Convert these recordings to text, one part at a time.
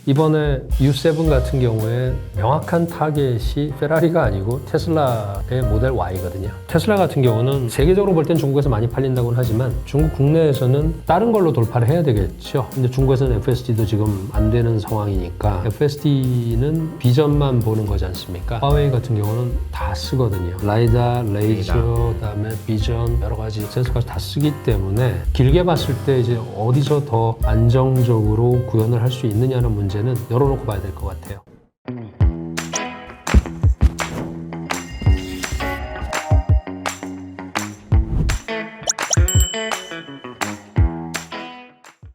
이번에 U7 같은 경우에 명확한 타겟이 페라리가 아니고 테슬라의 모델 Y거든요. 테슬라 같은 경우는 세계적으로 볼 땐 중국에서 많이 팔린다고는 하지만 중국 국내에서는 다른 걸로 돌파를 해야 되겠죠. 근데 중국에서는 FSD도 지금 안 되는 상황이니까 FSD는 비전만 보는 거지 않습니까? 화웨이 같은 경우는 다 쓰거든요. 라이다, 레이저, 그다음에 비전 여러 가지 센서까지 다 쓰기 때문에 길게 봤을 때 이제 어디서 더 안정적으로 구현을 할 수 있느냐는 문제는 열어놓고 봐야 될 것 같아요.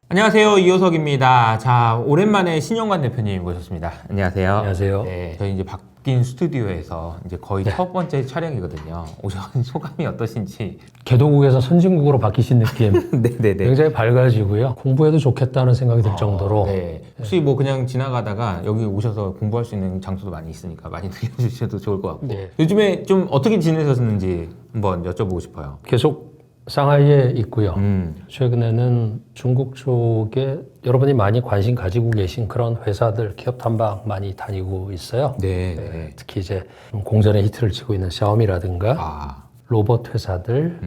안녕하세요, 이호석입니다. 자, 오랜만에 신영관 대표님 모셨습니다. 안녕하세요. 안녕하세요. 네, 저희 이제 바뀐 스튜디오에서 이제 거의 첫 번째 촬영이거든요. 오신 소감이 어떠신지. 개도국에서 선진국으로 바뀌신 느낌. 네네네. 굉장히 밝아지고요. 공부해도 좋겠다는 생각이 들 정도로. 네. 혹시 뭐 그냥 지나가다가 여기 오셔서 공부할 수 있는 장소도 많이 있으니까 많이 들려주셔도 좋을 것 같고. 네. 요즘에 좀 어떻게 지내셨는지 한번 여쭤보고 싶어요. 계속 상하이에 있고요. 최근에는 중국 쪽에 여러분이 많이 관심 가지고 계신 그런 회사들, 기업 탐방 많이 다니고 있어요. 네. 특히 이제 공전의 히트를 치고 있는 샤오미라든가 아. 로봇 회사들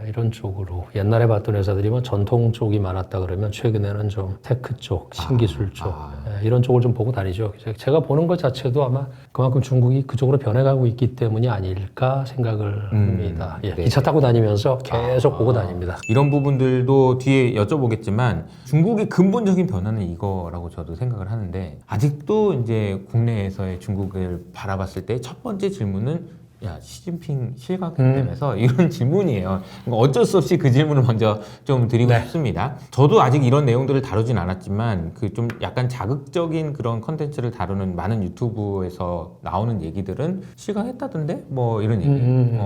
이런 쪽으로 옛날에 봤던 회사들이 뭐 전통 쪽이 많았다 그러면 최근에는 좀 테크 쪽, 신기술 쪽 이런 쪽을 좀 보고 다니죠. 제가 보는 것 자체도 아마 그만큼 중국이 그쪽으로 변해가고 있기 때문이 아닐까 생각을 합니다. 예, 네. 기차 타고 다니면서 계속 보고 다닙니다. 이런 부분들도 뒤에 여쭤보겠지만 중국의 근본적인 변화는 이거라고 저도 생각을 하는데 아직도 이제 국내에서의 중국을 바라봤을 때 첫 번째 질문은 야, 시진핑 실각되면서 이런 질문이에요. 그러니까 어쩔 수 없이 그 질문을 먼저 좀 드리고 싶습니다. 저도 아직 이런 내용들을 다루진 않았지만 그 좀 약간 자극적인 그런 컨텐츠를 다루는 많은 유튜브에서 나오는 얘기들은 실각했다던데? 뭐 이런 얘기.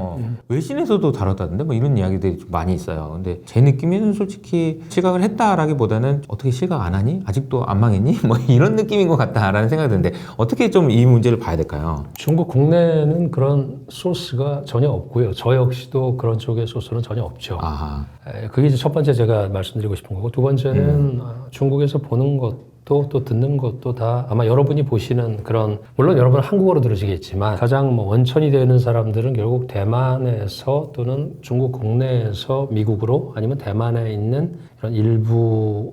외신에서도 다뤘다던데? 뭐 이런 이야기들이 좀 많이 있어요. 근데 제 느낌에는 솔직히 실각을 했다라기보다는 어떻게 실각 안 하니? 아직도 안 망했니? 뭐 이런 느낌인 것 같다라는 생각이 드는데 어떻게 좀 이 문제를 봐야 될까요? 중국 국내는 그런 소스가 전혀 없고요. 저 역시도 그런 쪽의 소스는 전혀 없죠. 아하. 그게 이제 첫 번째 제가 말씀드리고 싶은 거고, 두 번째는 중국에서 보는 것도 또 듣는 것도 다 아마 여러분이 보시는 그런, 물론 여러분은 한국어로 들으시겠지만 가장 뭐 원천이 되는 사람들은 결국 대만에서 또는 중국 국내에서 미국으로 아니면 대만에 있는 이런 일부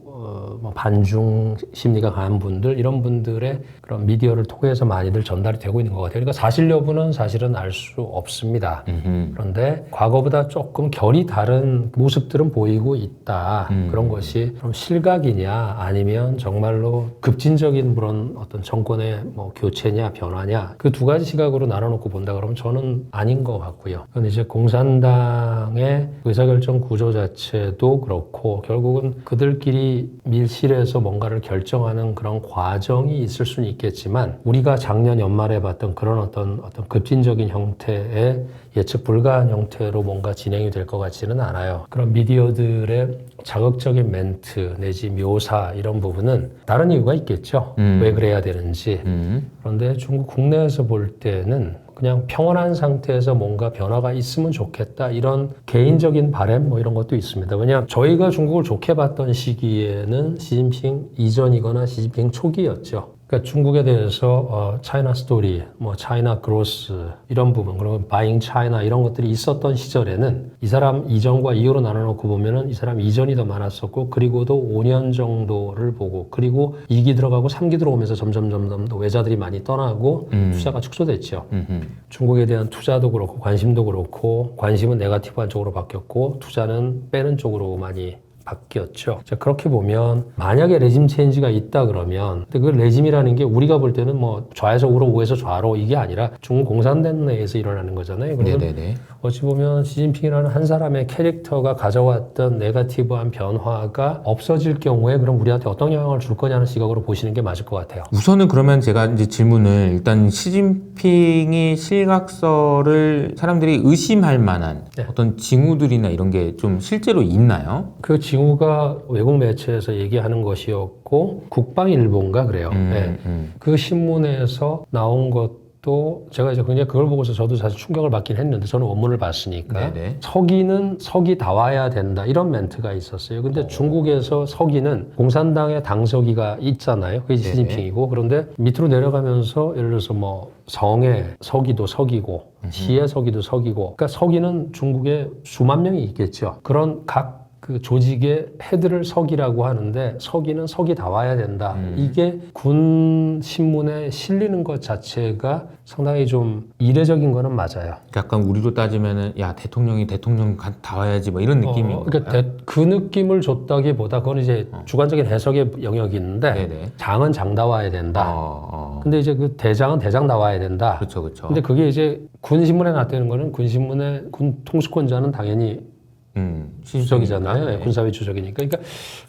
뭐 반중 심리가 강한 분들, 이런 분들의 그런 미디어를 통해서 많이들 전달이 되고 있는 것 같아요. 그러니까 사실 여부는 사실은 알 수 없습니다. 그런데 과거보다 조금 결이 다른 모습들은 보이고 있다. 그런 것이 좀 실각이냐 아니면 정말로 급진적인 그런 어떤 정권의 뭐 교체냐 변화냐, 그 두 가지 시각으로 나눠놓고 본다 그러면 저는 아닌 것 같고요. 그건 이제 공산당의 의사결정 구조 자체도 그렇고 결국은 그들끼리 밀실에서 뭔가를 결정하는 그런 과정이 있을 수는 있겠지만 우리가 작년 연말에 봤던 그런 어떤 급진적인 형태의 예측 불가한 형태로 뭔가 진행이 될 것 같지는 않아요. 그런 미디어들의 자극적인 멘트 내지 묘사 이런 부분은 다른 이유가 있겠죠. 왜 그래야 되는지. 그런데 중국 국내에서 볼 때는 그냥 평온한 상태에서 뭔가 변화가 있으면 좋겠다 이런 개인적인 바람 뭐 이런 것도 있습니다. 왜냐하면 저희가 중국을 좋게 봤던 시기에는 시진핑 이전이거나 시진핑 초기였죠. 그러니까 중국에 대해서 차이나 스토리, 뭐 차이나 그로스 이런 부분, 그리고 바잉 차이나 이런 것들이 있었던 시절에는 이 사람 이전과 이후로 나눠놓고 보면은 이 사람 이전이 더 많았었고 그리고도 5년 정도를 보고 그리고 2기 들어가고 3기 들어오면서 점점 외자들이 많이 떠나고 투자가 축소됐죠. 중국에 대한 투자도 그렇고 관심도 그렇고 관심은 네거티브한 쪽으로 바뀌었고 투자는 빼는 쪽으로 많이 바뀌었죠. 자, 그렇게 보면 만약에 레짐 체인지가 있다 그러면 근데 그 레짐이라는 게 우리가 볼 때는 뭐 좌에서 우로 우에서 좌로 이게 아니라 중국 공산당 내에서 일어나는 거잖아요. 그러면 네네네. 어찌 보면 시진핑이라는 한 사람의 캐릭터가 가져왔던 네거티브한 변화가 없어질 경우에 그럼 우리한테 어떤 영향을 줄 거냐는 시각으로 보시는 게 맞을 것 같아요. 우선은 그러면 제가 이제 질문을 일단 시진핑이 실각설을 사람들이 의심할 만한 어떤 징후들이나 이런 게 좀 실제로 있나요? 그 징후가 외국 매체에서 얘기하는 것이었고 국방일보인가 그래요. 그 신문에서 나온 것 것도 제가 이제 굉장히 그걸 보고서 저도 사실 충격을 받긴 했는데 저는 원문을 봤으니까 네네. 서기는 석이 다 와야 된다 이런 멘트가 있었어요. 근데 중국에서 서기는 공산당의 당서기가 있잖아요. 그게 네네. 시진핑이고 그런데 밑으로 내려가면서 예를 들어서 뭐 성의 서기도 석이고 시의 서기도 석이고 그러니까 서기는 중국에 수만 명이 있겠죠. 그런 각 그 조직의 헤드를 석이라고 하는데 서기는 석이 다 와야 된다. 이게 군 신문에 실리는 것 자체가 상당히 좀 이례적인 거는 맞아요. 약간 우리로 따지면은 야 대통령이 대통령 다 와야지 뭐 이런 느낌이. 그러니까 그 느낌을 줬다기보다 그건 이제 주관적인 해석의 영역이 있는데 네네. 장은 장 다 와야 된다. 근데 이제 그 대장은 대장 다 와야 된다. 그렇죠, 그렇죠. 근데 그게 이제 군 신문에 나타내는 거는 군 신문의 군 통수권자는 당연히 주석이잖아요. 네. 군사위 주석이니까. 그러니까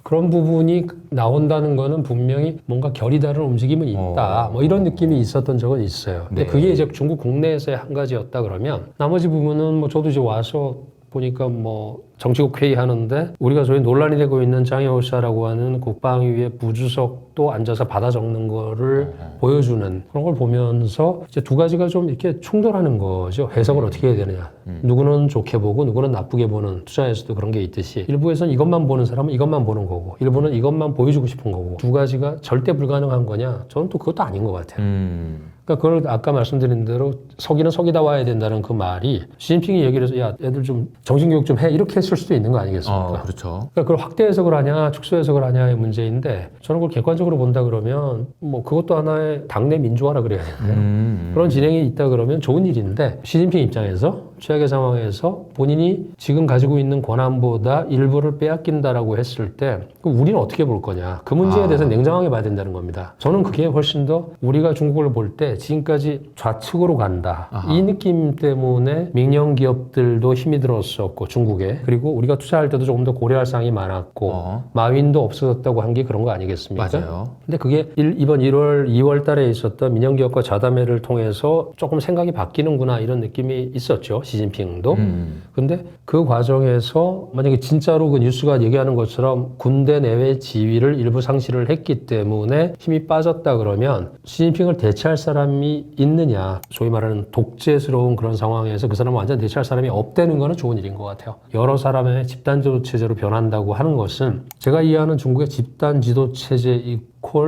그런 부분이 나온다는 거는 분명히 뭔가 결이 다른 움직임은 있다. 뭐 이런 느낌이 있었던 적은 있어요. 근데 네. 그게 이제 중국 국내에서의 한 가지였다 그러면 나머지 부분은 뭐 저도 이제 와서 보니까 뭐 정치국 회의 하는데 우리가 저희 논란이 되고 있는 장여울샤라고 하는 국방위의 부주석도 앉아서 받아 적는 거를 보여주는 그런 걸 보면서 이제 두 가지가 좀 이렇게 충돌하는 거죠. 해석을 어떻게 해야 되느냐. 누구는 좋게 보고 누구는 나쁘게 보는 투자에서도 그런 게 있듯이 일부에서는 이것만 보는 사람은 이것만 보는 거고 일부는 이것만 보여주고 싶은 거고 두 가지가 절대 불가능한 거냐? 저는 또 그것도 아닌 것 같아요. 그러니까 그걸 아까 말씀드린 대로 서기는 서기다 와야 된다는 그 말이 시진핑이 얘기를 해서 야 애들 좀 정신교육 좀 해 이렇게 했을 수도 있는 거 아니겠습니까? 그렇죠. 그러니까 그걸 확대 해석을 하냐 축소 해석을 하냐의 문제인데 저는 그걸 객관적으로 본다 그러면 뭐 그것도 하나의 당내 민주화라 그래야 되나요? 그런 진행이 있다 그러면 좋은 일인데 시진핑 입장에서 최악의 상황에서 본인이 지금 가지고 있는 권한보다 일부를 빼앗긴다라고 했을 때 그럼 우리는 어떻게 볼 거냐 그 문제에 대해서 냉정하게 봐야 된다는 겁니다. 저는 그게 훨씬 더 우리가 중국을 볼 때 지금까지 좌측으로 간다 이 느낌 때문에 민영 기업들도 힘이 들었었고 중국에 그리고 우리가 투자할 때도 조금 더 고려할 사항이 많았고 마윈도 없어졌다고 한 게 그런 거 아니겠습니까? 맞아요. 근데 그게 이번 1월, 2월 달에 있었던 민영기업과 좌담회를 통해서 조금 생각이 바뀌는구나 이런 느낌이 있었죠. 시진핑도. 근데 그 과정에서 만약에 진짜로 그 뉴스가 얘기하는 것처럼 군대 내외 지위를 일부 상실을 했기 때문에 힘이 빠졌다 그러면 시진핑을 대체할 사람이 있느냐. 소위 말하는 독재스러운 그런 상황에서 그 사람을 완전 대체할 사람이 없다는 거는 좋은 일인 것 같아요. 여러 사람의 집단지도 체제로 변한다고 하는 것은 제가 이해하는 중국의 집단지도 체제 이퀄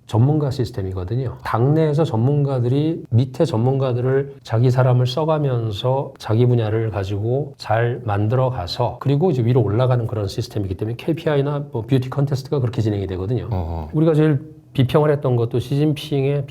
전문가 시스템이거든요. 당내에서 전문가들이 밑에 전문가들을 자기 사람을 써가면서 자기 분야를 가지고 잘 만들어 가서 그리고 이제 위로 올라가는 그런 시스템이기 때문에 KPI나 뭐 뷰티 컨테스트가 그렇게 진행이 되거든요. 우리가 제일 비평을 했던 것도 시진핑의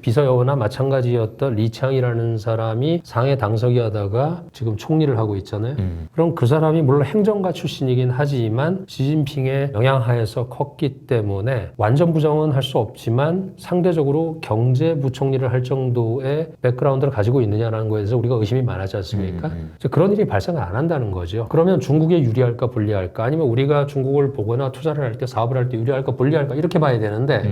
비서여나 마찬가지였던 리창이라는 사람이 상해 당서기 하다가 지금 총리를 하고 있잖아요. 그럼 그 사람이 물론 행정가 출신이긴 하지만 시진핑의 영향하에서 컸기 때문에 완전 부정은 할 수 없지만 상대적으로 경제부총리를 할 정도의 백그라운드를 가지고 있느냐라는 거에 대해서 우리가 의심이 많았지 않습니까? 그런 일이 발생을 안 한다는 거죠. 그러면 중국에 유리할까 불리할까 아니면 우리가 중국을 보거나 투자를 할 때 사업을 할 때 유리할까 불리할까 이렇게 봐야 되는데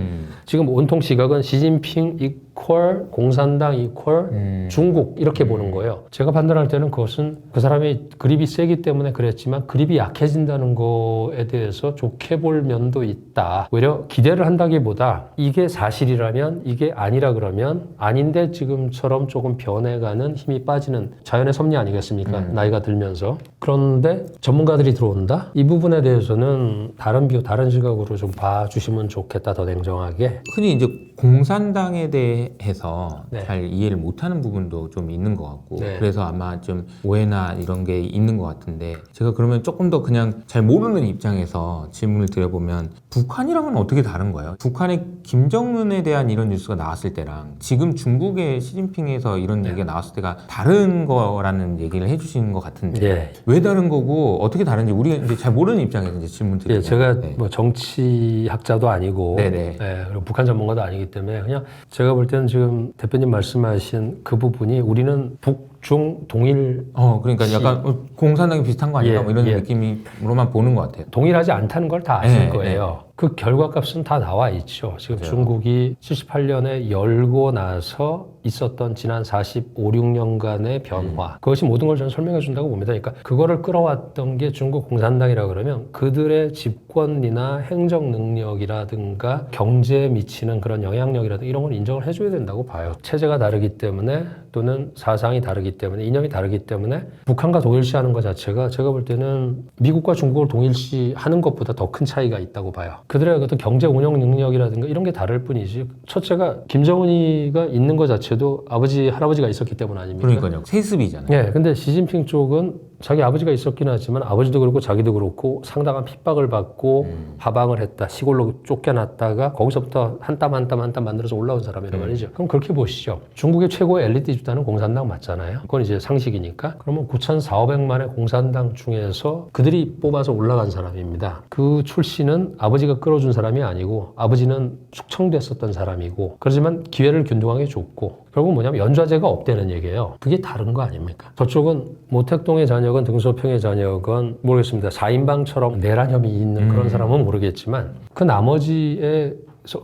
지금 온통 시각은 시진핑 이퀄 공산당 이퀄 중국 이렇게 보는 거예요. 제가 판단할 때는 그것은 그 사람이 그립이 세기 때문에 그랬지만 그립이 약해진다는 거에 대해서 좋게 볼 면도 있다. 오히려 기대를 한다기보다 이게 사실이라면 이게 아니라 그러면 아닌데 지금처럼 조금 변해가는 힘이 빠지는 자연의 섭리 아니겠습니까? 나이가 들면서. 그런데 전문가들이 들어온다? 이 부분에 대해서는 다른 시각으로 좀 봐주시면 좋겠다. 더 냉정하게. 흔히 이제 공산당에 대해서 네. 잘 이해를 못하는 부분도 좀 있는 것 같고 네. 그래서 아마 좀 오해나 이런 게 있는 것 같은데 제가 그러면 조금 더 그냥 잘 모르는 입장에서 질문을 드려보면 북한이랑은 어떻게 다른 거예요? 북한의 김정은에 대한 이런 뉴스가 나왔을 때랑 지금 중국의 시진핑에서 이런 얘기가 나왔을 때가 다른 거라는 얘기를 해주시는 것 같은데 네. 왜 다른 거고 어떻게 다른지 우리가 이제 잘 모르는 입장에서 이제 질문 드리면 제가 뭐 정치학자도 아니고 네네. 그리고 북한 전문가도 아니기 때문에 그냥 제가 볼 때는 지금 대표님 말씀하신 그 부분이 우리는 북중 동일 그러니까 약간 공산당이 비슷한 거 아닌가 뭐 이런 느낌으로만 보는 것 같아요. 동일하지 않다는 걸 다 아실 네, 거예요. 그 결과값은 다 나와 있죠. 지금 맞아요. 중국이 78년에 열고 나서 있었던 지난 45, 6년간의 변화. 그것이 모든 걸 저는 설명해 준다고 봅니다. 그러니까 그거를 끌어왔던 게 중국 공산당이라 그러면 그들의 집권이나 행정 능력이라든가 경제에 미치는 그런 영향력이라든가 이런 걸 인정을 해줘야 된다고 봐요. 체제가 다르기 때문에 또는 사상이 다르기 때문에 이념이 다르기 때문에 북한과 동일시하는 것 자체가 제가 볼 때는 미국과 중국을 동일시하는 것보다 더 큰 차이가 있다고 봐요. 그들의 어떤 경제 운영 능력이라든가 이런 게 다를 뿐이지 첫째가 김정은이가 있는 것 자체도 아버지, 할아버지가 있었기 때문 아닙니까? 그러니까요. 세습이잖아요. 예, 근데 시진핑 쪽은 자기 아버지가 있었긴 하지만 아버지도 그렇고 자기도 그렇고 상당한 핍박을 받고 하방을 했다. 시골로 쫓겨났다가 거기서부터 한 땀 한 땀 한 땀 만들어서 올라온 사람이란 말이죠. 그럼 그렇게 보시죠. 중국의 최고의 엘리트 집단은 공산당 맞잖아요. 그건 이제 상식이니까. 그러면 9,400만의 공산당 중에서 그들이 뽑아서 올라간 사람입니다. 그 출신은 아버지가 끌어준 사람이 아니고 아버지는 숙청됐었던 사람이고 그렇지만 기회를 균등하게 줬고 결국은 뭐냐면 연좌제가 없다는 얘기예요. 그게 다른 거 아닙니까? 저쪽은 모택동의 자녀건 등소평의 자녀건 모르겠습니다. 4인방처럼 내란혐의 있는 그런 사람은 모르겠지만 그 나머지의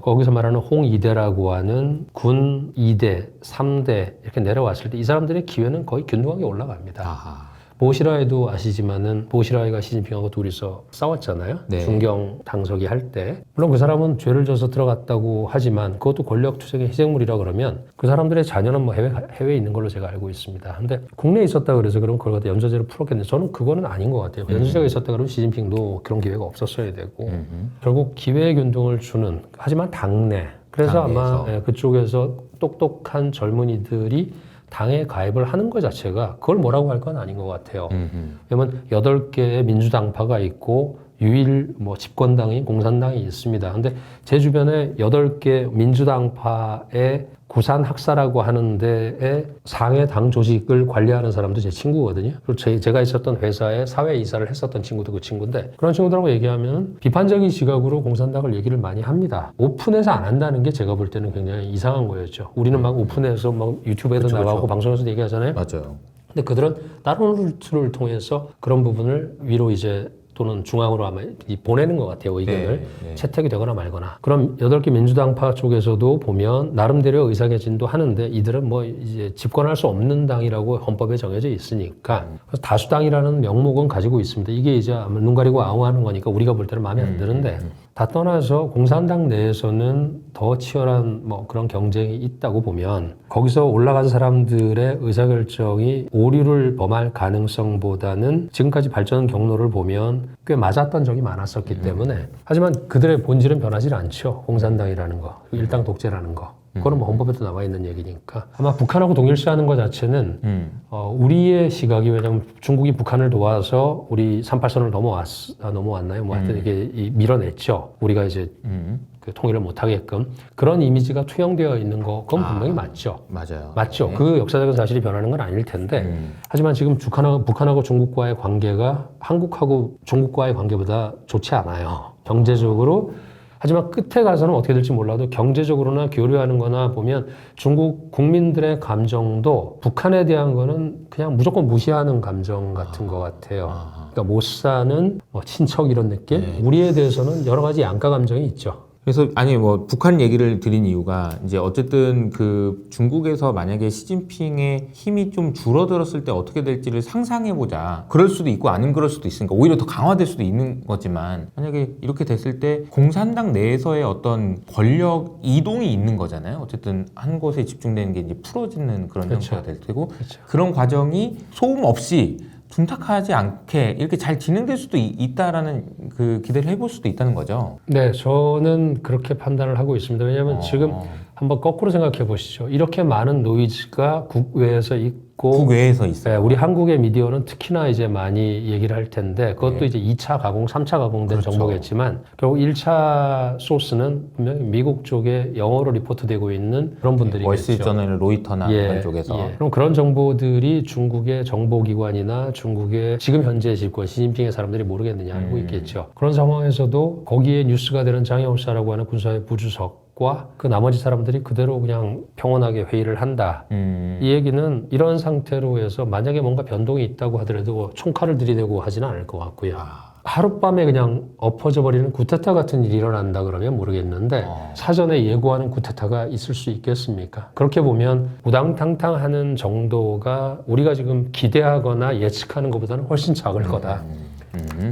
거기서 말하는 홍2대라고 하는 군 2대, 3대 이렇게 내려왔을 때 이 사람들의 기회는 거의 균등하게 올라갑니다. 아하. 보시라이도 아시지만은 보시라이가 시진핑하고 둘이서 싸웠잖아요. 네. 중경 당서기 할 때. 물론 그 사람은 죄를 져서 들어갔다고 하지만 그것도 권력투쟁의 희생물이라 그러면 그 사람들의 자녀는 뭐 해외에 있는 걸로 제가 알고 있습니다. 근데 국내에 있었다 그래서 그럼 그걸 갖다 연좌제로 풀었겠는데 저는 그거는 아닌 것 같아요. 연좌제가 있었다 그러면 시진핑도 그런 기회가 없었어야 되고 결국 기회의 균등을 주는 하지만 당내 그래서 당내에서. 아마 그쪽에서 똑똑한 젊은이들이 당에 가입을 하는 것 자체가 그걸 뭐라고 할 건 아닌 것 같아요. 왜냐면 8개의 민주당파가 있고 유일 뭐 집권당인 공산당이 있습니다. 근데 제 주변에 8개 민주당파의 구산학사라고 하는 데에 상해 당 조직을 관리하는 사람도 제 친구거든요. 그리고 제가 있었던 회사에 사회이사를 했었던 친구도 그 친구인데 그런 친구들하고 얘기하면 비판적인 시각으로 공산당을 얘기를 많이 합니다. 오픈해서 안 한다는 게 제가 볼 때는 굉장히 이상한 거였죠. 우리는 막 오픈해서 막 유튜브에도 그쵸, 나가고 그쵸. 방송에서도 얘기하잖아요. 맞아요. 근데 그들은 다른 루트를 통해서 그런 부분을 위로 이제 또는 중앙으로 아마 보내는 것 같아요, 의견을. 네. 채택이 되거나 말거나. 그럼 8개 민주당파 쪽에서도 보면 나름대로 의사개진도 하는데 이들은 뭐 이제 집권할 수 없는 당이라고 헌법에 정해져 있으니까 그래서 다수당이라는 명목은 가지고 있습니다. 이게 이제 눈 가리고 아웅하는 거니까 우리가 볼 때는 마음에 안 드는데 다 떠나서 공산당 내에서는 더 치열한 뭐 그런 경쟁이 있다고 보면 거기서 올라간 사람들의 의사결정이 오류를 범할 가능성보다는 지금까지 발전 경로를 보면 꽤 맞았던 적이 많았었기 때문에 하지만 그들의 본질은 변하지 않죠. 공산당이라는 거, 일당 독재라는 거. 그거는 뭐 헌법에도 나와 있는 얘기니까 아마 북한하고 동일시하는 것 자체는 우리의 시각이 왜냐하면 중국이 북한을 도와서 우리 38선을 넘어왔나요? 뭐 하여튼 이게 밀어냈죠. 우리가 이제 그 통일을 못하게끔 그런 이미지가 투영되어 있는 거 그건 분명히 맞죠. 맞아요. 맞죠. 네. 그 역사적인 사실이 변하는 건 아닐 텐데 하지만 지금 북한하고 중국과의 관계가 한국하고 중국과의 관계보다 좋지 않아요. 경제적으로. 하지만 끝에 가서는 어떻게 될지 몰라도 경제적으로나 교류하는 거나 보면 중국 국민들의 감정도 북한에 대한 거는 그냥 무조건 무시하는 감정 같은 것 같아요. 그러니까 못 사는 뭐 친척 이런 느낌? 네. 우리에 대해서는 여러 가지 양가 감정이 있죠. 그래서 아니 뭐 북한 얘기를 드린 이유가 이제 어쨌든 그 중국에서 만약에 시진핑의 힘이 좀 줄어들었을 때 어떻게 될지를 상상해 보자. 그럴 수도 있고 아닌 그럴 수도 있으니까 오히려 더 강화될 수도 있는 거지만 만약에 이렇게 됐을 때 공산당 내에서의 어떤 권력 이동이 있는 거잖아요. 어쨌든 한 곳에 집중되는 게 이제 풀어지는 그런 그렇죠. 형태가 될 테고 그렇죠. 그런 과정이 소음 없이 둔탁하지 않게 이렇게 잘 진행될 수도 있다라는 그 기대를 해볼 수도 있다는 거죠. 네, 저는 그렇게 판단을 하고 있습니다. 왜냐하면 지금 한번 거꾸로 생각해 보시죠. 이렇게 많은 노이즈가 국외에서 있고 국외에서 있어요. 네, 우리 한국의 미디어는 특히나 이제 많이 얘기를 할 텐데 그것도 네. 이제 2차 가공, 3차 가공된 그렇죠. 정보겠지만 결국 1차 소스는 분명히 미국 쪽에 영어로 리포트되고 있는 그런 분들이겠죠. 월스트리트저널, 로이터나 이런 쪽에서 그럼 그런 정보들이 중국의 정보기관이나 중국의 지금 현재 집권 시진핑의 사람들이 모르겠느냐 알고 있겠죠. 그런 상황에서도 거기에 뉴스가 되는 장영사라고 하는 군사의 부주석과 그 나머지 사람들이 그대로 그냥 평온하게 회의를 한다. 이 얘기는 이런 상태로 해서 만약에 뭔가 변동이 있다고 하더라도 총칼을 들이대고 하지는 않을 것 같고요. 하룻밤에 그냥 엎어져 버리는 쿠데타 같은 일이 일어난다 그러면 모르겠는데 사전에 예고하는 쿠데타가 있을 수 있겠습니까? 그렇게 보면 우당탕탕하는 정도가 우리가 지금 기대하거나 예측하는 것보다는 훨씬 작을 거다.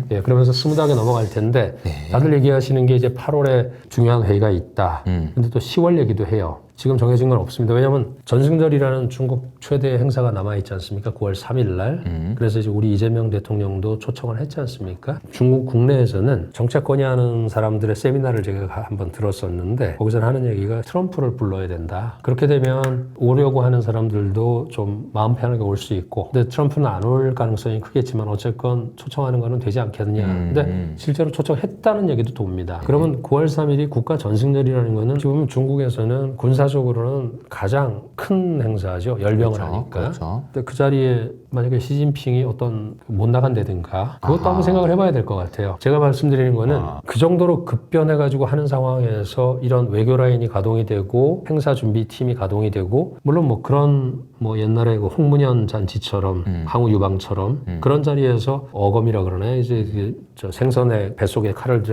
예, 그러면서 스무드하게 넘어갈 텐데 다들 얘기하시는 게 이제 8월에 중요한 회의가 있다. 근데 또 10월 얘기도 해요. 지금 정해진 건 없습니다. 왜냐하면 전승절이라는 중국 최대 행사가 남아있지 않습니까? 9월 3일 날. 그래서 이제 우리 이재명 대통령도 초청을 했지 않습니까? 중국 국내에서는 정치권이 하는 사람들의 세미나를 제가 한번 들었었는데 거기서 하는 얘기가 트럼프를 불러야 된다. 그렇게 되면 오려고 하는 사람들도 좀 마음 편하게 올 수 있고 근데 트럼프는 안 올 가능성이 크겠지만 어쨌건 초청하는 거는 되지 않겠느냐. 근데 실제로 초청했다는 얘기도 돕니다. 그러면 9월 3일이 국가 전승절이라는 거는 지금 중국에서는 군사적으로는 가장 큰 행사죠. 열병을 그렇죠, 하니까. 그렇죠. 근데 그 자리에 만약에 시진핑이 어떤 못 나간다든가 그것도 한번 생각을 해봐야 될 것 같아요. 제가 말씀드리는 거는 그 정도로 급변해가지고 하는 상황에서 이런 외교 라인이 가동이 되고 행사 준비팀이 가동이 되고 물론 뭐 그런 뭐 옛날에 그 홍문현 잔치처럼 항우 유방처럼 그런 자리에서 어검이라 그러네. 이제 저 생선에 뱃속에 칼을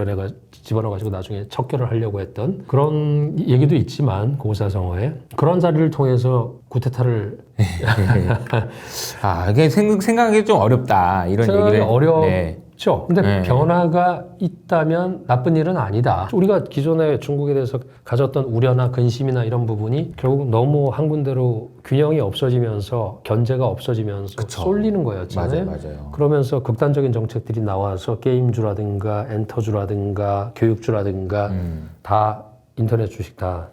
집어넣어가지고 나중에 척결을 하려고 했던 그런 얘기도 있지만 고사성어에 그런 자리를 통해서 구테타를 이게 생각하기 좀 어렵다 이런 얘기를 어렵죠. 근데 변화가 있다면 나쁜 일은 아니다. 우리가 기존에 중국에 대해서 가졌던 우려나 근심이나 이런 부분이 결국 너무 한 군데로 균형이 없어지면서 견제가 없어지면서 그쵸. 쏠리는 거였잖아요. 맞아요. 그러면서 극단적인 정책들이 나와서 게임주라든가 엔터주라든가 교육주라든가 다 인터넷 주식 다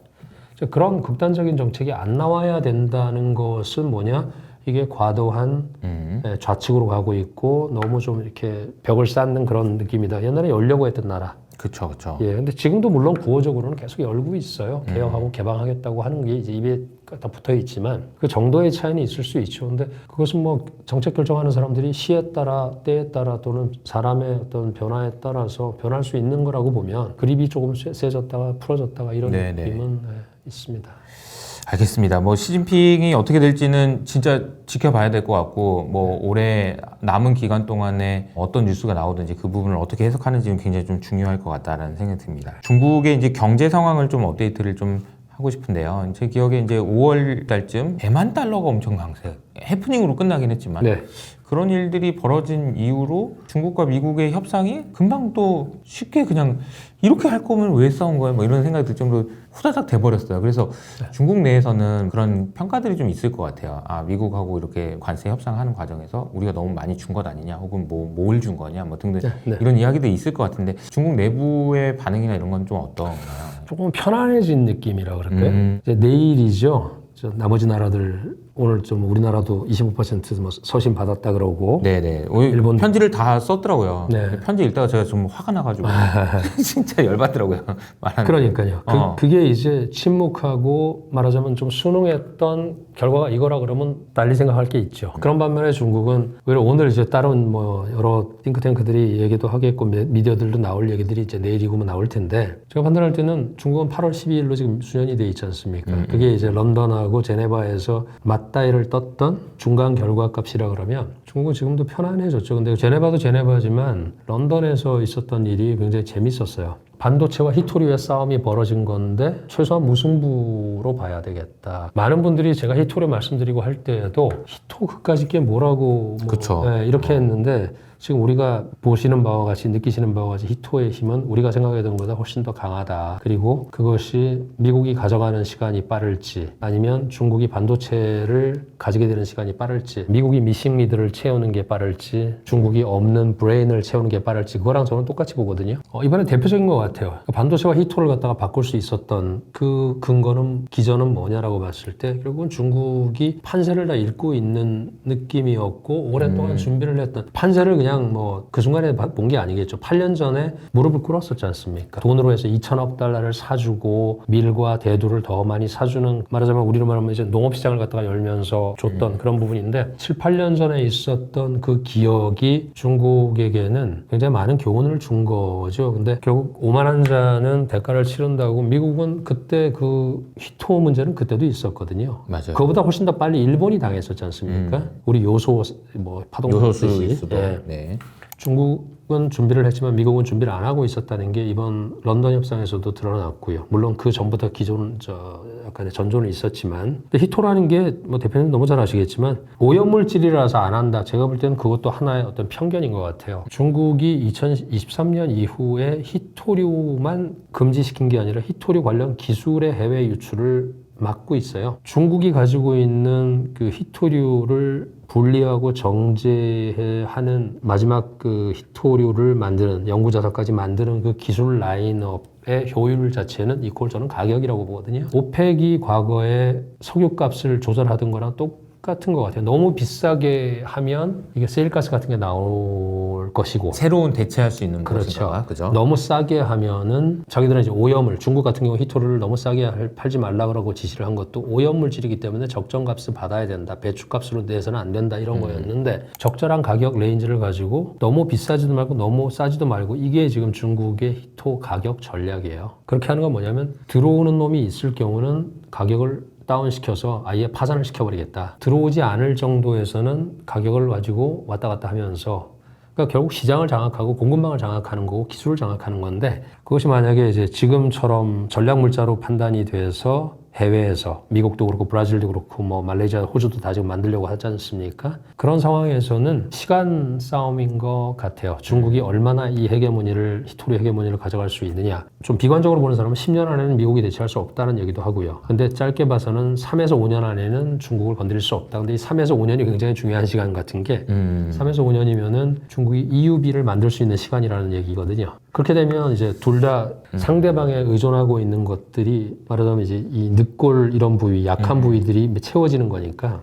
그런 극단적인 정책이 안 나와야 된다는 것은 뭐냐? 이게 과도한 좌측으로 가고 있고 너무 좀 이렇게 벽을 쌓는 그런 느낌이다. 옛날에 열려고 했던 나라. 그렇죠, 그렇죠. 예, 근데 지금도 물론 구호적으로는 계속 열고 있어요. 개혁하고 개방하겠다고 하는 게 이제 입에 다 붙어 있지만 그 정도의 차이는 있을 수 있죠. 근데 그것은 뭐 정책 결정하는 사람들이 시에 따라 때에 따라 또는 사람의 어떤 변화에 따라서 변할 수 있는 거라고 보면 그립이 조금 세졌다가 풀어졌다가 이런 느낌은 있습니다. 알겠습니다. 뭐 시진핑이 어떻게 될지는 진짜 지켜봐야 될 것 같고 뭐 올해 남은 기간 동안에 어떤 뉴스가 나오든지 그 부분을 어떻게 해석하는지는 굉장히 좀 중요할 것 같다라는 생각이 듭니다. 중국의 이제 경제 상황을 좀 업데이트를 좀 하고 싶은데요. 제 기억에 이제 5월 달쯤 대만 달러가 엄청 강세, 해프닝으로 끝나긴 했지만 그런 일들이 벌어진 이후로 중국과 미국의 협상이 금방 또 쉽게 그냥 이렇게 할 거면 왜 싸운 거야? 뭐 이런 생각이 들 정도로 후다닥 돼버렸어요. 그래서 중국 내에서는 그런 평가들이 좀 있을 것 같아요. 미국하고 이렇게 관세 협상하는 과정에서 우리가 너무 많이 준 것 아니냐, 혹은 뭘 준 거냐, 뭐 등등 이런 이야기도 있을 것 같은데 중국 내부의 반응이나 이런 건 좀 어떤가요? 조금 편안해진 느낌이라 그럴까요? 이제 내일이죠. 나머지 나라들 오늘 좀 우리나라도 25% 서신 받았다 그러고 일본 편지를 다 썼더라고요. 편지 읽다가 제가 좀 화가 나가지고 진짜 열받더라고요. 그러니까요. 그게 이제 침묵하고 말하자면 좀 순응했던 결과가 이거라 그러면 달리 생각할 게 있죠. 그런 반면에 중국은 오히려 오늘 이제 다른 뭐 여러 띵크탱크들이 얘기도 하겠고 미디어들도 나올 얘기들이 이제 내일이고면 나올 텐데 제가 판단할 때는 중국은 8월 12일로 지금 수년이 돼 있지 않습니까? 그게 이제 런던하고 제네바에서 맞다이를 떴던 중간 결과값이라 그러면 중국은 지금도 편안해졌죠. 근데 제네바도 제네바지만 런던에서 있었던 일이 굉장히 재밌었어요. 반도체와 히토리의 싸움이 벌어진 건데 최소한 무승부로 봐야 되겠다. 많은 분들이 제가 히토리 말씀드리고 할 때에도 히토 그까짓 게 뭐라고 이렇게 했는데 지금 우리가 보시는 바와 같이 느끼시는 바와 같이 히토의 힘은 우리가 생각하던 것보다 훨씬 더 강하다. 그리고 그것이 미국이 가져가는 시간이 빠를지 아니면 중국이 반도체를 가지게 되는 시간이 빠를지 미국이 미싱리드를 채우는 게 빠를지 중국이 없는 브레인을 채우는 게 빠를지 그거랑 저는 똑같이 보거든요. 이번에 대표적인 것 같아요. 반도체와 히토를 갖다가 바꿀 수 있었던 그 근거는 기전은 뭐냐라고 봤을 때 결국은 중국이 판세를 다 읽고 있는 느낌이었고 오랫동안 준비를 했던 판세를 그냥 뭐 그 순간에 본 게 아니겠죠. 8년 전에 무릎을 꿇었었지 않습니까? 돈으로 해서 2천억 달러를 사주고 밀과 대두를 더 많이 사주는 말하자면 우리로 말하면 이제 농업시장을 갖다가 열면서 줬던 그런 부분인데 7, 8년 전에 있었던 그 기억이 중국에게는 굉장히 많은 교훈을 준 거죠. 근데 결국 오만한 자는 대가를 치른다고 미국은 그때 그 히토 문제는 그때도 있었거든요. 맞아요. 그거보다 훨씬 더 빨리 일본이 당했었지 않습니까? 우리 요소 뭐 파동 요소수 중국 중국은 준비를 했지만 미국은 준비를 안 하고 있었다는 게 이번 런던 협상에서도 드러났고요. 물론 그 전부터 기존 약간의 전조는 있었지만, 근데 히토라는 게 뭐 대표님 너무 잘 아시겠지만 오염물질이라서 안 한다. 제가 볼 때는 그것도 하나의 어떤 편견인 것 같아요. 중국이 2023년 이후에 히토류만 금지시킨 게 아니라 히토류 관련 기술의 해외 유출을 막고 있어요. 중국이 가지고 있는 그 히토류를 분리하고 정제하는 마지막 그 히토류를 만드는 연구자산까지 만드는 그 기술 라인업의 효율 자체는 이퀄 저는 가격이라고 보거든요. 오펙이 과거에 석유값을 조절하던 거랑 똑같은 것 같아요. 너무 비싸게 하면 이게 세일가스 같은 게 나올 것이고, 새로운 대체할 수 있는 그렇죠. 것인가, 그죠? 너무 싸게 하면은 자기들은 이제 오염을, 중국 같은 경우 히토류를 너무 싸게 팔지 말라고 지시를 한 것도 오염물질이기 때문에 적정 값을 받아야 된다. 배출값으로 내서는 안 된다. 이런 거였는데 적절한 가격 레인지를 가지고 너무 비싸지도 말고 너무 싸지도 말고, 이게 지금 중국의 히토 가격 전략이에요. 그렇게 하는 건 뭐냐면 들어오는 놈이 있을 경우는 가격을 다운시켜서 아예 파산을 시켜버리겠다. 들어오지 않을 정도에서는 가격을 가지고 왔다 갔다 하면서, 그러니까 결국 시장을 장악하고 공급망을 장악하는 거고 기술을 장악하는 건데, 그것이 만약에 이제 지금처럼 전략 물자로 판단이 돼서 해외에서 미국도 그렇고 브라질도 그렇고 뭐 말레이시아, 호주도 다 지금 만들려고 하지 않습니까? 그런 상황에서는 시간 싸움인 것 같아요. 중국이 얼마나 이 히토류 헤게모니를 가져갈 수 있느냐. 좀 비관적으로 보는 사람은 10년 안에는 미국이 대체할 수 없다는 얘기도 하고요. 근데 짧게 봐서는 3에서 5년 안에는 중국을 건드릴 수 없다. 근데 이 3에서 5년이 굉장히 중요한 시간 같은 게 3에서 5년이면은 중국이 EUB를 만들 수 있는 시간이라는 얘기거든요. 그렇게 되면 이제 둘 다 상대방에 의존하고 있는 것들이 말하자면 이제 이 늑골 이런 부위, 약한 부위들이 채워지는 거니까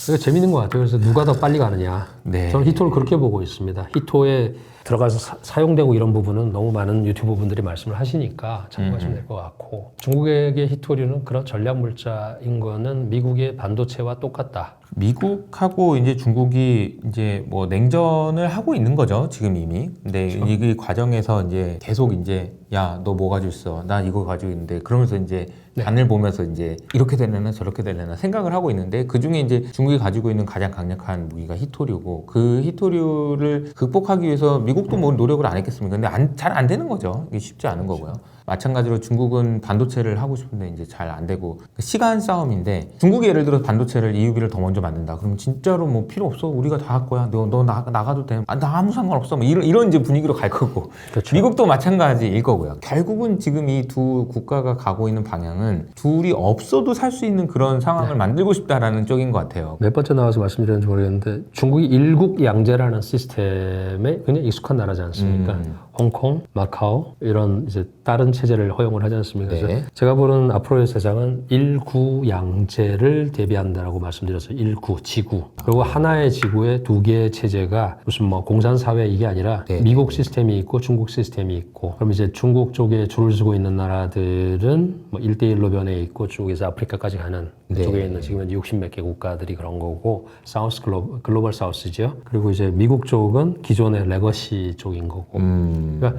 이거 재밌는 것 같아요. 그래서 누가 더 빨리 가느냐. 네. 저는 히토를 그렇게 보고 있습니다. 히토에 들어가서 사용되고 이런 부분은 너무 많은 유튜브 분들이 말씀을 하시니까 참고하시면 될 것 같고, 중국에게 히토류는 그런 전략 물자인 거는 미국의 반도체와 똑같다. 미국하고 이제 중국이 이제 뭐 냉전을 하고 있는 거죠, 지금 이미. 근데 이 과정에서 이제 계속 이제 야, 너 뭐 가지고 있어? 나 이거 가지고 있는데, 그러면서 이제 간을 보면서 이제 이렇게 되려나 저렇게 되려나 생각을 하고 있는데, 그 중에 이제 중국이 가지고 있는 가장 강력한 무기가 히토류고, 그 히토류를 극복하기 위해서 미국도 뭐 노력을 안 했겠습니까? 근데 잘 안 되는 거죠. 이게 쉽지 않은 거고요. 마찬가지로 중국은 반도체를 하고 싶은데 이제 잘 안 되고, 시간 싸움인데, 중국이 예를 들어 반도체를 EUB를 더 먼저 만든다. 그러면 진짜로 뭐 필요 없어. 우리가 다 할 거야. 너 나가도 돼. 나 아무 상관없어. 뭐 이런 이제 분위기로 갈 거고. 그렇죠. 미국도 마찬가지일 거고요. 결국은 지금 이 두 국가가 가고 있는 방향은 둘이 없어도 살 수 있는 그런 상황을 만들고 싶다라는 쪽인 것 같아요. 몇 번째 나와서 말씀드렸는지 모르겠는데, 중국이 일국양제라는 시스템에 굉장히 익숙한 나라지 않습니까? 홍콩, 마카오 이런 이제 다른 체제를 허용을 하지 않습니까? 네. 그래서 제가 보는 앞으로의 세상은 일구양제를 대비한다라고 말씀드렸어요. 일구, 지구. 그리고 하나의 지구에 두 개의 체제가 무슨 뭐 공산사회 이게 아니라 네. 미국 시스템이 있고 중국 시스템이 있고, 그럼 이제 중국 쪽에 줄을 서고 있는 나라들은 뭐 1대1로 변해 있고, 쪽에서 아프리카까지 가는 네. 쪽에 있는 지금 60몇 개 국가들이 그런 거고, 사우스 글로벌 사우스죠. 그리고 이제 미국 쪽은 기존의 레거시 쪽인 거고. 그러니까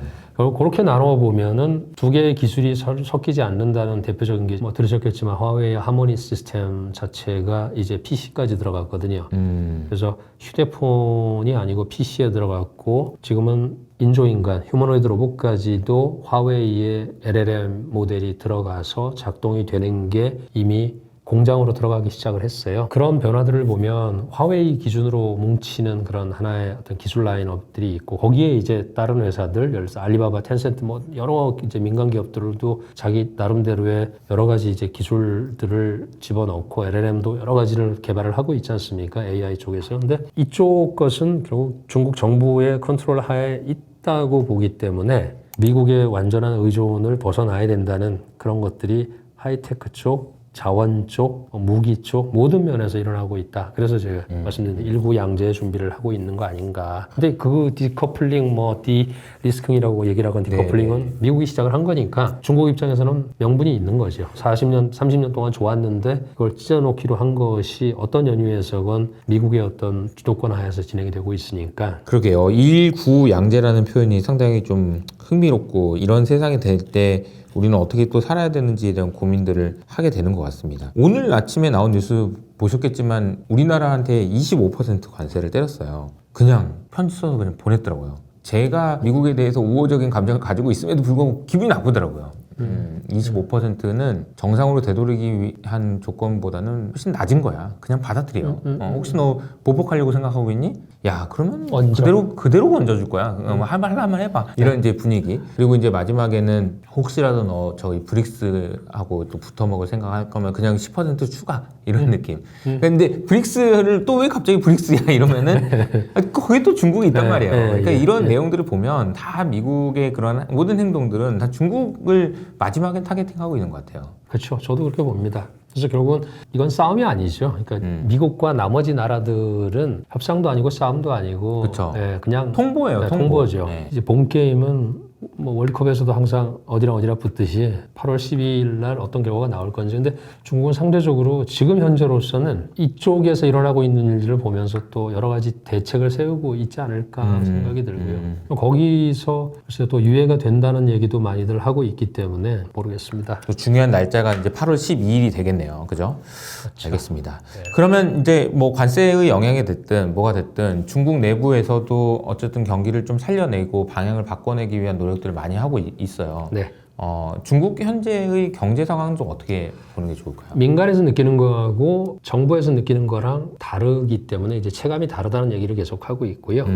그렇게 나눠 보면은 두 개의 기술이 섞이지 않는다는 대표적인 게 뭐 들으셨겠지만 화웨이 하모니 시스템 자체가 이제 PC까지 들어갔거든요. 그래서 휴대폰이 아니고 PC에 들어갔고, 지금은 인조인간, 휴머노이드 로봇까지도 화웨이의 LLM 모델이 들어가서 작동이 되는 게 이미 공장으로 들어가기 시작을 했어요. 그런 변화들을 보면 화웨이 기준으로 뭉치는 그런 하나의 어떤 기술 라인업들이 있고, 거기에 이제 다른 회사들, 예를 들어서 알리바바, 텐센트 뭐 여러 이제 민간 기업들도 자기 나름대로의 여러 가지 이제 기술들을 집어넣고 LLM도 여러 가지를 개발을 하고 있지 않습니까? AI 쪽에서. 근데 이쪽 것은 결국 중국 정부의 컨트롤 하에 있다고 보기 때문에 미국의 완전한 의존을 벗어나야 된다는 그런 것들이 하이테크 쪽, 자원 쪽, 무기 쪽 모든 면에서 일어나고 있다. 그래서 제가 말씀드린 일구양제 준비를 하고 있는 거 아닌가. 근데 그 디커플링, 뭐 디리스킹이라고 얘기를 하건 디커플링은 미국이 시작을 한 거니까 중국 입장에서는 명분이 있는 거죠. 40년, 30년 동안 좋았는데 그걸 찢어놓기로 한 것이 어떤 연유에서건 미국의 어떤 주도권 하에서 진행이 되고 있으니까. 그러게요. 일구양제라는 표현이 상당히 좀 흥미롭고, 이런 세상이 될 때 우리는 어떻게 또 살아야 되는지에 대한 고민들을 하게 되는 것 같습니다. 오늘 아침에 나온 뉴스 보셨겠지만 우리나라한테 25% 관세를 때렸어요. 그냥 편지 써서 그냥 보냈더라고요. 제가 미국에 대해서 우호적인 감정을 가지고 있음에도 불구하고 기분이 나쁘더라고요. 25%는 정상으로 되돌리기 위한 조건보다는 훨씬 낮은 거야. 그냥 받아들여. 혹시 너 보복하려고 생각하고 있니? 야, 그러면 그대로 건져줄 거야. 할만 해봐. 이런 이제 분위기. 그리고 이제 마지막에는 혹시라도 너 저희 브릭스하고 또 붙어 먹을 생각할 거면 그냥 10% 추가 이런 느낌. 근데 브릭스를 또 왜 갑자기 브릭스야 이러면은 거기 또 중국이 있단 말이에요. 그러니까 이런 내용들을 보면 다 미국의 그런 모든 행동들은 다 중국을 마지막에 타겟팅하고 있는 것 같아요. 그렇죠. 저도 그렇게 봅니다. 그래서 결국은 이건 싸움이 아니죠. 그러니까 미국과 나머지 나라들은 협상도 아니고 싸움도 아니고 그쵸. 예, 그냥 통보예요. 통보죠. 네. 이제 본 게임은 뭐 월드컵에서도 항상 어디랑 붙듯이 8월 12일 날 어떤 결과가 나올 건지. 근데 중국은 상대적으로 지금 현재로서는 이쪽에서 일어나고 있는 일들을 보면서 또 여러 가지 대책을 세우고 있지 않을까 생각이 들고요. 거기서 글쎄 또 유예가 된다는 얘기도 많이들 하고 있기 때문에 모르겠습니다. 또 중요한 날짜가 이제 8월 12일이 되겠네요. 그죠? 그렇죠. 알겠습니다. 그러면 이제 뭐 관세의 영향이 됐든 뭐가 됐든 중국 내부에서도 어쨌든 경기를 좀 살려내고 방향을 바꿔내기 위한 노력들을 많이 하고 있어요. 네. 중국 현재의 경제 상황은 좀 어떻게 보는 게 좋을까요? 민간에서 느끼는 거하고 정부에서 느끼는 거랑 다르기 때문에 이제 체감이 다르다는 얘기를 계속 하고 있고요.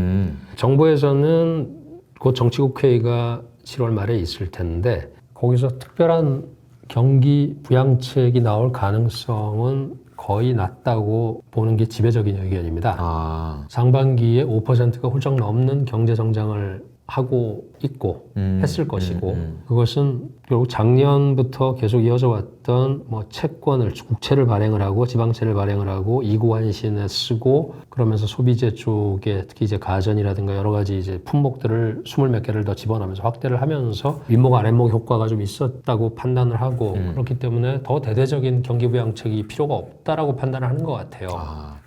정부에서는 곧 정치국회의가 7월 말에 있을 텐데 거기서 특별한 경기 부양책이 나올 가능성은 거의 낮다고 보는 게 지배적인 의견입니다. 상반기에 5%가 훌쩍 넘는 경제 성장을 하고 있고 했을 것이고 그것은 결국 작년부터 계속 이어져 왔던 뭐 채권을 국채를 발행을 하고 지방채를 발행을 하고 이구환신에 쓰고 그러면서 소비재 쪽에 특히 이제 가전이라든가 여러 가지 이제 품목들을 20몇 개를 더 집어넣으면서 확대를 하면서 윗목 아랫목 효과가 좀 있었다고 판단을 하고 그렇기 때문에 더 대대적인 경기 부양책이 필요가 없다라고 판단을 하는 것 같아요.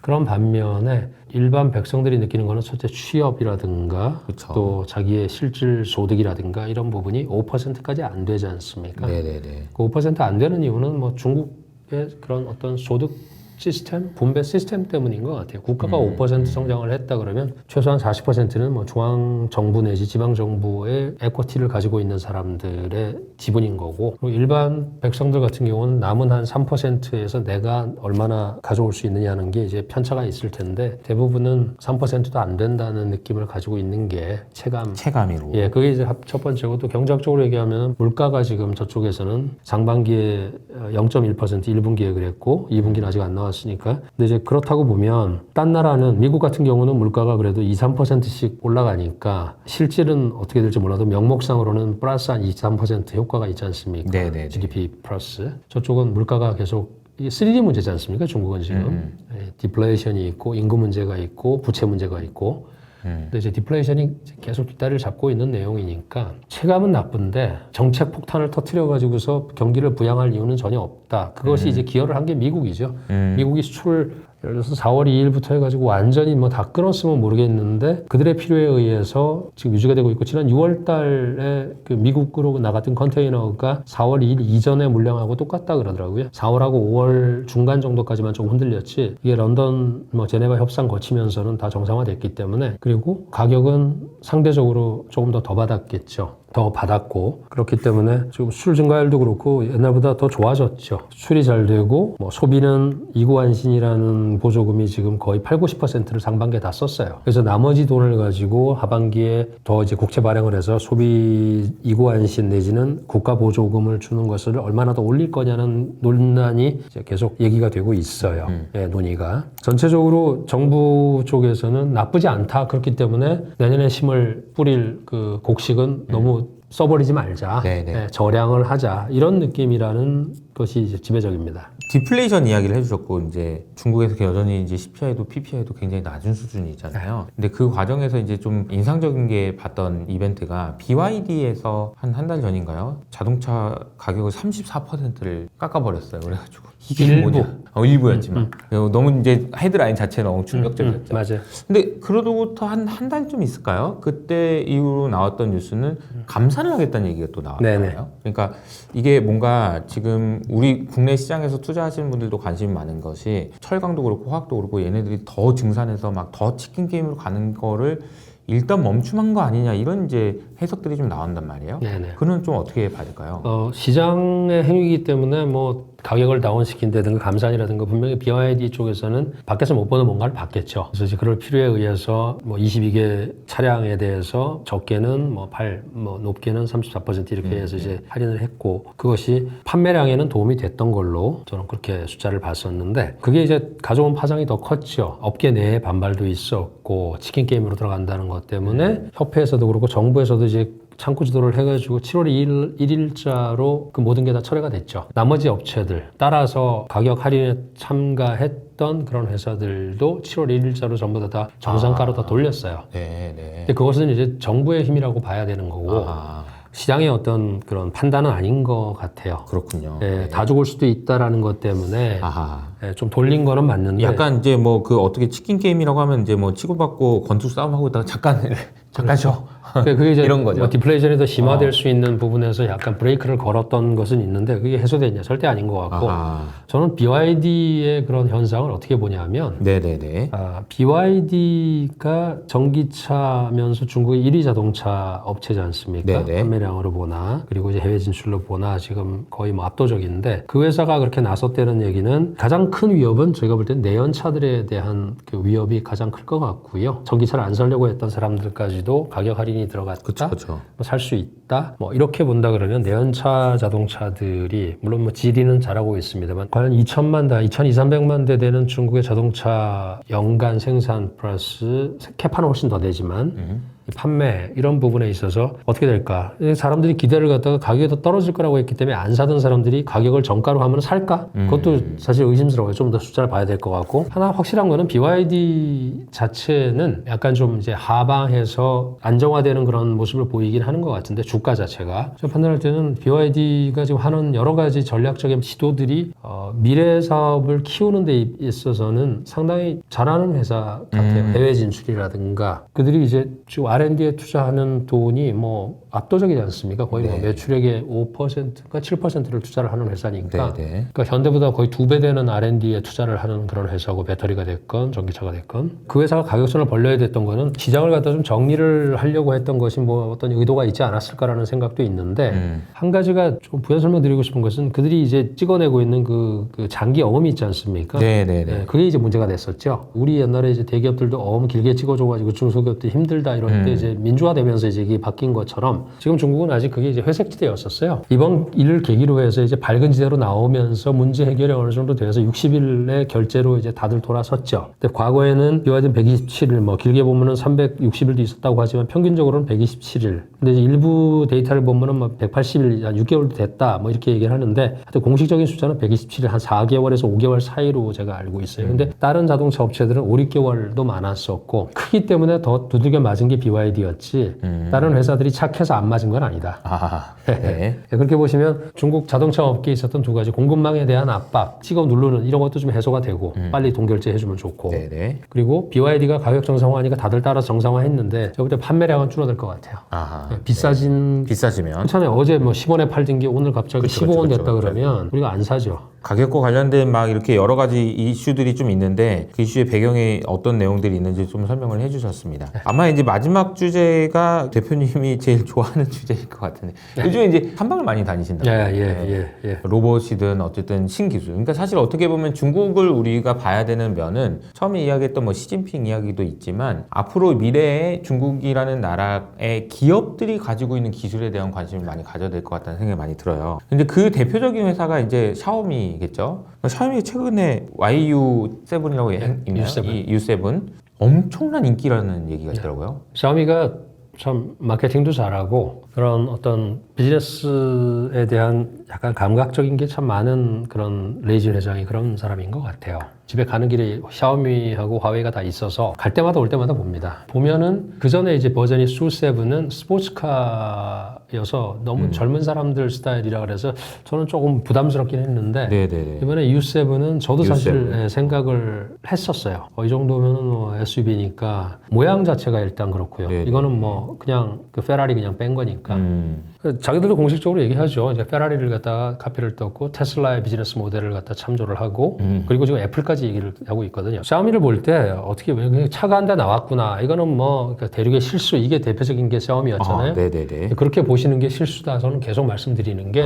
그런 반면에 일반 백성들이 느끼는 거는 첫째 취업이라든가 그쵸. 또 자기의 실질 소득이라든가 이런 부분이 5%까지 안 되지 않습니까? 네네네. 그 5%안 되는 이유는 뭐 중국의 그런 어떤 소득 시스템, 분배 시스템 때문인 것 같아요. 국가가 5% 성장을 했다 그러면 최소한 40%는 뭐 중앙 정부 내지 지방 정부의 에쿼티를 가지고 있는 사람들의 지분인 거고 그리고 일반 백성들 같은 경우는 남은 한 3%에서 내가 얼마나 가져올 수 있느냐는 게 이제 편차가 있을 텐데 대부분은 3%도 안 된다는 느낌을 가지고 있는 게 체감으로. 예, 그게 이제 첫 번째고 또 경제학적으로 얘기하면 물가가 지금 저쪽에서는 상반기에 0.1% 1분기에 그랬고 2분기는 아직 안 나왔으니까. 근데 이제 그렇다고 보면 딴 나라는 미국 같은 경우는 물가가 그래도 2, 3%씩 올라가니까 실질은 어떻게 될지 몰라도 명목상으로는 플러스 한 2, 3% 효과가 있지 않습니까? 네네네. GDP 플러스. 저쪽은 물가가 계속 이게 3D 문제지 않습니까? 중국은 지금. 디플레이션이 있고 인구 문제가 있고 부채 문제가 있고 근데 이제 디플레이션이 계속 뒷다리를 잡고 있는 내용이니까 체감은 나쁜데 정책 폭탄을 터트려 가지고서 경기를 부양할 이유는 전혀 없다. 그것이 이제 기여를 한 게 미국이죠. 미국이 수출 예를 들어서 4월 2일부터 해가지고 완전히 뭐 다 끊었으면 모르겠는데 그들의 필요에 의해서 지금 유지가 되고 있고 지난 6월 달에 그 미국으로 나갔던 컨테이너가 4월 2일 이전의 물량하고 똑같다 그러더라고요. 4월하고 5월 중간 정도까지만 좀 흔들렸지 이게 런던 뭐 제네바 협상 거치면서는 다 정상화됐기 때문에 그리고 가격은 상대적으로 조금 더 받았겠죠. 더 받았고 그렇기 때문에 지금 수출 증가율도 그렇고 옛날보다 더 좋아졌죠. 수출이 잘 되고 뭐 소비는 이구환신이라는 보조금이 지금 거의 8, 90%를 상반기에 다 썼어요. 그래서 나머지 돈을 가지고 하반기에 더 이제 국채 발행을 해서 소비 이구환신 내지는 국가 보조금을 주는 것을 얼마나 더 올릴 거냐는 논란이 이제 계속 얘기가 되고 있어요. 예, 논의가. 전체적으로 정부 쪽에서는 나쁘지 않다. 그렇기 때문에 내년에 심을 뿌릴 그 곡식은 너무 써버리지 말자, 예, 저량을 하자 이런 느낌이라는 것이 이제 지배적입니다. 디플레이션 이야기를 해주셨고 이제 중국에서 여전히 이제 CPI도 PPI도 굉장히 낮은 수준이잖아요. 근데 그 과정에서 이제 좀 인상적인 게 봤던 이벤트가 BYD에서 한 달 전인가요? 자동차 가격을 34%를 깎아버렸어요. 그래가지고 이게 일부. 뭐냐? 일부였지만 너무 이제 헤드라인 자체는 너무 충격적이었죠. 맞아요. 근데 그러고부터 한 달 좀 있을까요? 그때 이후로 나왔던 뉴스는 감산을 하겠다는 얘기가 또 나왔잖아요. 그러니까 이게 뭔가 지금 우리 국내 시장에서 투자하시는 분들도 관심이 많은 것이 철강도 그렇고 화학도 그렇고 얘네들이 더 증산해서 막 더 치킨 게임으로 가는 거를 일단 멈춤한 거 아니냐 이런 이제 해석들이 좀 나온단 말이에요. 네네. 그는 좀 어떻게 봐야 될까요? 시장의 행위이기 때문에 뭐 가격을 다운시킨다든가 감산이라든가 분명히 BYD 쪽에서는 밖에서 못 보는 뭔가를 받겠죠. 그래서 이제 그럴 필요에 의해서 뭐 22개 차량에 대해서 적게는 뭐 8, 뭐 높게는 34% 이렇게 해서 이제 할인을 했고 그것이 판매량에는 도움이 됐던 걸로 저는 그렇게 숫자를 봤었는데 그게 이제 가져온 파장이 더 컸죠. 업계 내에 반발도 있었고 치킨 게임으로 들어간다는 것 때문에 협회에서도 그렇고 정부에서도 이제 창구 지도를 해가지고 7월 1일자로 그 모든 게 다 철회가 됐죠. 나머지 업체들 따라서 가격 할인에 참가했던 그런 회사들도 7월 1일자로 전부 다 정상가로 다 돌렸어요. 네. 근데 그것은 이제 정부의 힘이라고 봐야 되는 거고 시장의 어떤 그런 판단은 아닌 것 같아요. 그렇군요. 예, 다 죽을 수도 있다라는 것 때문에 예, 좀 돌린 거는 맞는데 약간 이제 뭐 그 어떻게 치킨 게임이라고 하면 이제 뭐 치고받고 권투 싸움하고 있다가 잠깐 쉬어. 그게 이제 이런 거죠. 뭐 디플레이션이 더 심화될 수 있는 부분에서 약간 브레이크를 걸었던 것은 있는데 그게 해소됐냐? 절대 아닌 것 같고 저는 BYD의 그런 현상을 어떻게 보냐면 네네네. BYD가 전기차면서 중국의 1위 자동차 업체지 않습니까? 네네. 판매량으로 보나 그리고 이제 해외 진출로 보나 지금 거의 뭐 압도적인데 그 회사가 그렇게 나섰다는 얘기는 가장 큰 위협은 저희가 볼 때 내연차들에 대한 그 위협이 가장 클 것 같고요. 전기차를 안 사려고 했던 사람들까지도 가격 할인이 들어갔다. 그렇죠. 살 수 있다. 뭐 이렇게 본다 그러면 내연차 자동차들이 물론 뭐 지리는 잘하고 있습니다만 과연 2,000만 대, 2,200~300만 대 되는 중국의 자동차 연간 생산 플러스 캐파는 훨씬 더 되지만 판매 이런 부분에 있어서 어떻게 될까? 사람들이 기대를 갖다가 가격이 더 떨어질 거라고 했기 때문에 안 사던 사람들이 가격을 정가로 하면 살까? 그것도 사실 의심스러워요. 좀 더 숫자를 봐야 될 것 같고 하나 확실한 거는 BYD 자체는 약간 좀 이제 하방해서 안정화되는 그런 모습을 보이긴 하는 것 같은데 주가 자체가 제가 판단할 때는 BYD가 지금 하는 여러 가지 전략적인 시도들이 미래 사업을 키우는 데 있어서는 상당히 잘하는 회사 같아요. 해외 진출이라든가 그들이 이제 지금 R&D에 투자하는 돈이 뭐 압도적이지 않습니까? 거의 뭐 매출액의 5%가 7%를 투자를 하는 회사니까. 그러니까 현대보다 거의 2배 되는 R&D에 투자를 하는 그런 회사고 배터리가 됐건 전기차가 됐건 그 회사가 가격선을 벌려야 됐던 거는 시장을 갖다 좀 정리를 하려고 했던 것이 뭐 어떤 의도가 있지 않았을까라는 생각도 있는데 한 가지가 좀 부연 설명드리고 싶은 것은 그들이 이제 찍어내고 있는 그 장기 어음이 있지 않습니까? 네, 그게 이제 문제가 됐었죠. 우리 옛날에 이제 대기업들도 어음 길게 찍어줘가지고 중소기업들 힘들다 이럴 때 이제 민주화되면서 이제 이게 바뀐 것처럼 지금 중국은 아직 그게 이제 회색지대였었어요. 이번 일을 계기로 해서 이제 밝은 지대로 나오면서 문제 해결이 어느 정도 돼서 60일의 결제로 이제 다들 돌아섰죠. 근데 과거에는 BYD는 127일, 뭐 길게 보면은 360일도 있었다고 하지만 평균적으로는 127일. 근데 이제 일부 데이터를 보면은 뭐 180일, 한 6개월도 됐다, 뭐 이렇게 얘기를 하는데 하여튼 공식적인 숫자는 127일, 한 4개월에서 5개월 사이로 제가 알고 있어요. 근데 다른 자동차 업체들은 5, 6개월도 많았었고 크기 때문에 더 두들겨 맞은 게 BYD였지 다른 회사들이 착해서 안 맞은 건 아니다. 그렇게 보시면 중국 자동차 업계에 있었던 두 가지 공급망에 대한 압박, 찍어 누르는 이런 것도 좀 해소가 되고 빨리 동결제 해주면 좋고 그리고 BYD가 가격 정상화하니까 다들 따라서 정상화했는데 제가 볼 때 판매량은 줄어들 것 같아요. 비싸지면 괜찮아요. 어제 뭐 10원에 팔던 게 오늘 갑자기 15원 됐다 그러면 우리가 안 사죠. 가격과 관련된 막 이렇게 여러 가지 이슈들이 좀 있는데 그 이슈의 배경에 어떤 내용들이 있는지 좀 설명을 해주셨습니다. 아마 이제 마지막 주제가 대표님이 제일 좋아하는 주제일 것 같은데 요즘에 이제 탐방을 많이 다니신다고요. 로봇이든 어쨌든 신기술. 그러니까 사실 어떻게 보면 중국을 우리가 봐야 되는 면은 처음에 이야기했던 뭐 시진핑 이야기도 있지만 앞으로 미래에 중국이라는 나라의 기업들이 가지고 있는 기술에 대한 관심을 많이 가져야 될 것 같다는 생각이 많이 들어요. 근데 그 대표적인 회사가 이제 샤오미겠죠. 샤오미 최근에 YU7이라고 있나요? U7 엄청난 인기라는 얘기가 있더라고요. 샤오미가 참 마케팅도 잘하고 그런 어떤 비즈니스에 대한 약간 감각적인 게 참 많은 그런 레이진 회장이 그런 사람인 것 같아요. 집에 가는 길에 샤오미하고 화웨이가 다 있어서 갈 때마다 올 때마다 봅니다. 보면은 그 전에 이제 버전이 수7은 스포츠카에 차여서 너무 젊은 사람들 스타일이라 그래서 저는 조금 부담스럽긴 했는데 네네네. 이번에 U7은 저도 사실 U7. 생각을 했었어요. 이 정도면은 뭐 SUV니까 모양 자체가 일단 그렇고요. 네네. 이거는 뭐 그냥 그 페라리 그냥 뺀 거니까. 자기들도 공식적으로 얘기하죠. 이제 페라리를 갖다가 카피를 떴고 테슬라의 비즈니스 모델을 갖다 참조를 하고 그리고 지금 애플까지 얘기를 하고 있거든요. 샤오미를 볼 때 어떻게 보면 차가 한 대 나왔구나. 이거는 뭐 그러니까 대륙의 실수 이게 대표적인 게 샤오미였잖아요. 네네네. 그렇게 보시는 게 실수다. 저는 계속 말씀드리는 게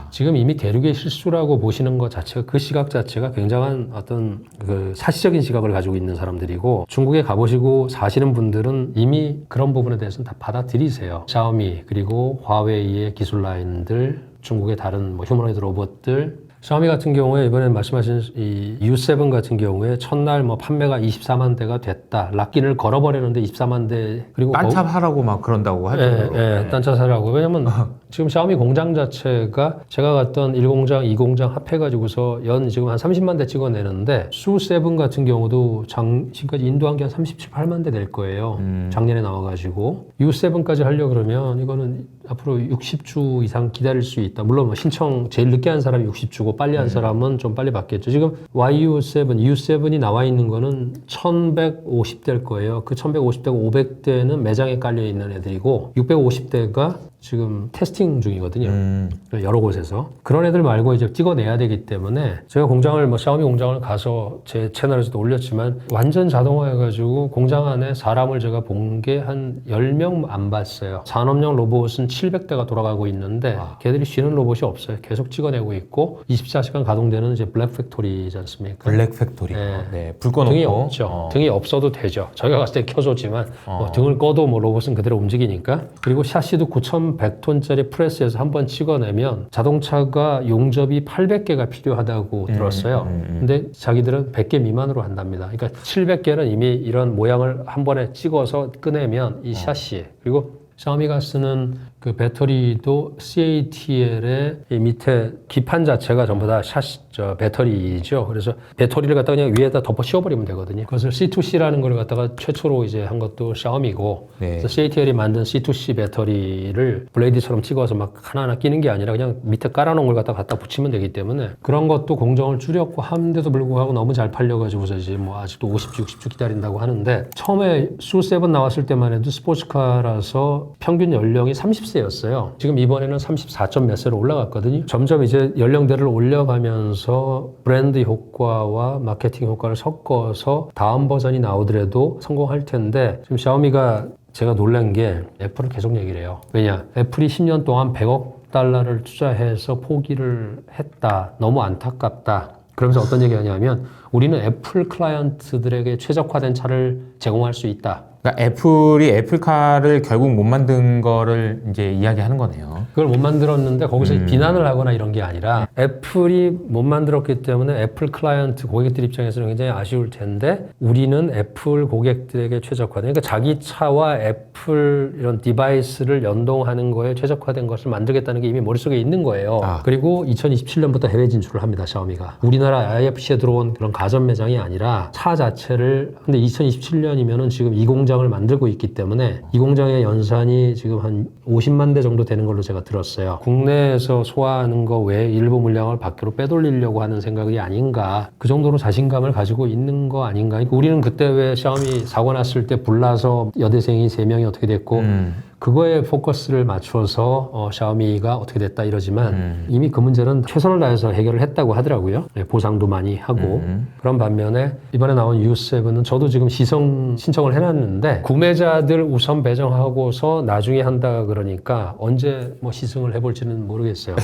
지금 이미 대륙의 실수라고 보시는 것 자체가 그 시각 자체가 굉장한 어떤 그 사시적인 시각을 가지고 있는 사람들이고 중국에 가보시고 사시는 분들은 이미 그런 부분에 대해서는 다 받아들이세요. 샤오미 그리고 화웨이의 기술 라인들 중국의 다른 뭐 휴머노이드 로봇들 샤오미 같은 경우에 이번에 말씀하신 이 U7 같은 경우에 첫날 뭐 판매가 24만 대가 됐다. 락긴을 걸어버리는데 24만 대 그리고 딴차 하라고 막 그런다고 하죠. 예, 딴차 사라고. 왜냐면 지금 샤오미 공장 자체가 제가 갔던 1공장, 2공장 합해가지고서 연 지금 한 30만 대 찍어내는데 수7 같은 경우도 지금까지 인도한 게 한 37, 8만 대 될 거예요. 작년에 나와가지고 U7까지 하려고 그러면 이거는 앞으로 60주 이상 기다릴 수 있다. 물론 뭐 신청 제일 늦게 한 사람이 60주고 빨리 한 사람은 좀 빨리 받겠죠. 지금 YU7, U7이 나와 있는 거는 1150대일 거예요. 그 1150대고 500대는 매장에 깔려 있는 애들이고 650대가 지금 테스팅 중이거든요. 여러 곳에서. 그런 애들 말고 이제 찍어내야 되기 때문에 제가 공장을 뭐 샤오미 공장을 가서 제 채널에서도 올렸지만 완전 자동화해가지고 공장 안에 사람을 제가 본 게 한 10명 안 봤어요. 산업용 로봇은 700대가 돌아가고 있는데 걔들이 쉬는 로봇이 없어요. 계속 찍어내고 있고 24시간 가동되는 이제 블랙 팩토리지 않습니까? 블랙 팩토리. 네. 네. 불 꺼놓고. 등이 없죠. 등이 없어도 되죠. 저희가 갔을 때 켜줬지만 뭐 등을 꺼도 뭐 로봇은 그대로 움직이니까. 그리고 샤시도 9,100톤짜리 프레스에서 한번 찍어내면 자동차가 용접이 800개가 필요하다고 들었어요. 근데 자기들은 100개 미만으로 한답니다. 그러니까 700개는 이미 이런 모양을 한 번에 찍어서 꺼내면 이 샤시 그리고 샤오미가 쓰는 그 배터리도 CATL의 이 밑에 기판 자체가 전부 다 배터리죠. 그래서 배터리를 갖다가 그냥 위에다 덮어 씌워버리면 되거든요. 그것을 C2C라는 걸 갖다가 최초로 이제 한 것도 샤오미고, 네. 그래서 CATL이 만든 C2C 배터리를 블레이드처럼 찍어서 막 하나하나 끼는 게 아니라 그냥 밑에 깔아놓은 걸 갖다 붙이면 되기 때문에 그런 것도 공정을 줄였고 한데도 불구하고 너무 잘 팔려가지고서 이제 뭐 아직도 50주, 60주 기다린다고 하는데 처음에 수7 나왔을 때만 해도 스포츠카라서 평균 연령이 30세였어요. 지금 이번에는 34점 몇 세로 올라갔거든요. 점점 이제 연령대를 올려가면서 브랜드 효과와 마케팅 효과를 섞어서 다음 버전이 나오더라도 성공할 텐데 지금 샤오미가 제가 놀란 게 애플을 계속 얘기를 해요. 왜냐? 애플이 10년 동안 100억 달러를 투자해서 포기를 했다. 너무 안타깝다. 그러면서 어떤 얘기 하냐면 우리는 애플 클라이언트들에게 최적화된 차를 제공할 수 있다. 그러니까 애플이 애플카를 결국 못 만든 거를 이제 이야기하는 거네요. 그걸 못 만들었는데 거기서 비난을 하거나 이런 게 아니라 애플이 못 만들었기 때문에 애플 클라이언트 고객들 입장에서는 굉장히 아쉬울 텐데 우리는 애플 고객들에게 최적화된 그러니까 자기 차와 애플 이런 디바이스를 연동하는 거에 최적화된 것을 만들겠다는 게 이미 머릿속에 있는 거예요. 그리고 2027년부터 해외 진출을 합니다. 샤오미가. 우리나라 IFC에 들어온 그런 가전 매장이 아니라 차 자체를 근데 2027년이면은 지금 이 공장을 만들고 있기 때문에 이 공장의 연산이 지금 한 50만 대 정도 되는 걸로 제가 들었어요. 국내에서 소화하는 거 외에 일부 물량을 밖으로 빼돌리려고 하는 생각이 아닌가. 그 정도로 자신감을 가지고 있는 거 아닌가. 그러니까 우리는 그때 왜 샤오미 사고 났을 때 불나서 여대생이 3명이 어떻게 됐고 그거에 포커스를 맞춰서 샤오미가 어떻게 됐다 이러지만 이미 그 문제는 최선을 다해서 해결을 했다고 하더라고요. 네, 보상도 많이 하고 그런 반면에 이번에 나온 U7은 저도 지금 시승 신청을 해놨는데 구매자들 우선 배정하고서 나중에 한다 그러니까 언제 뭐 시승을 해볼지는 모르겠어요.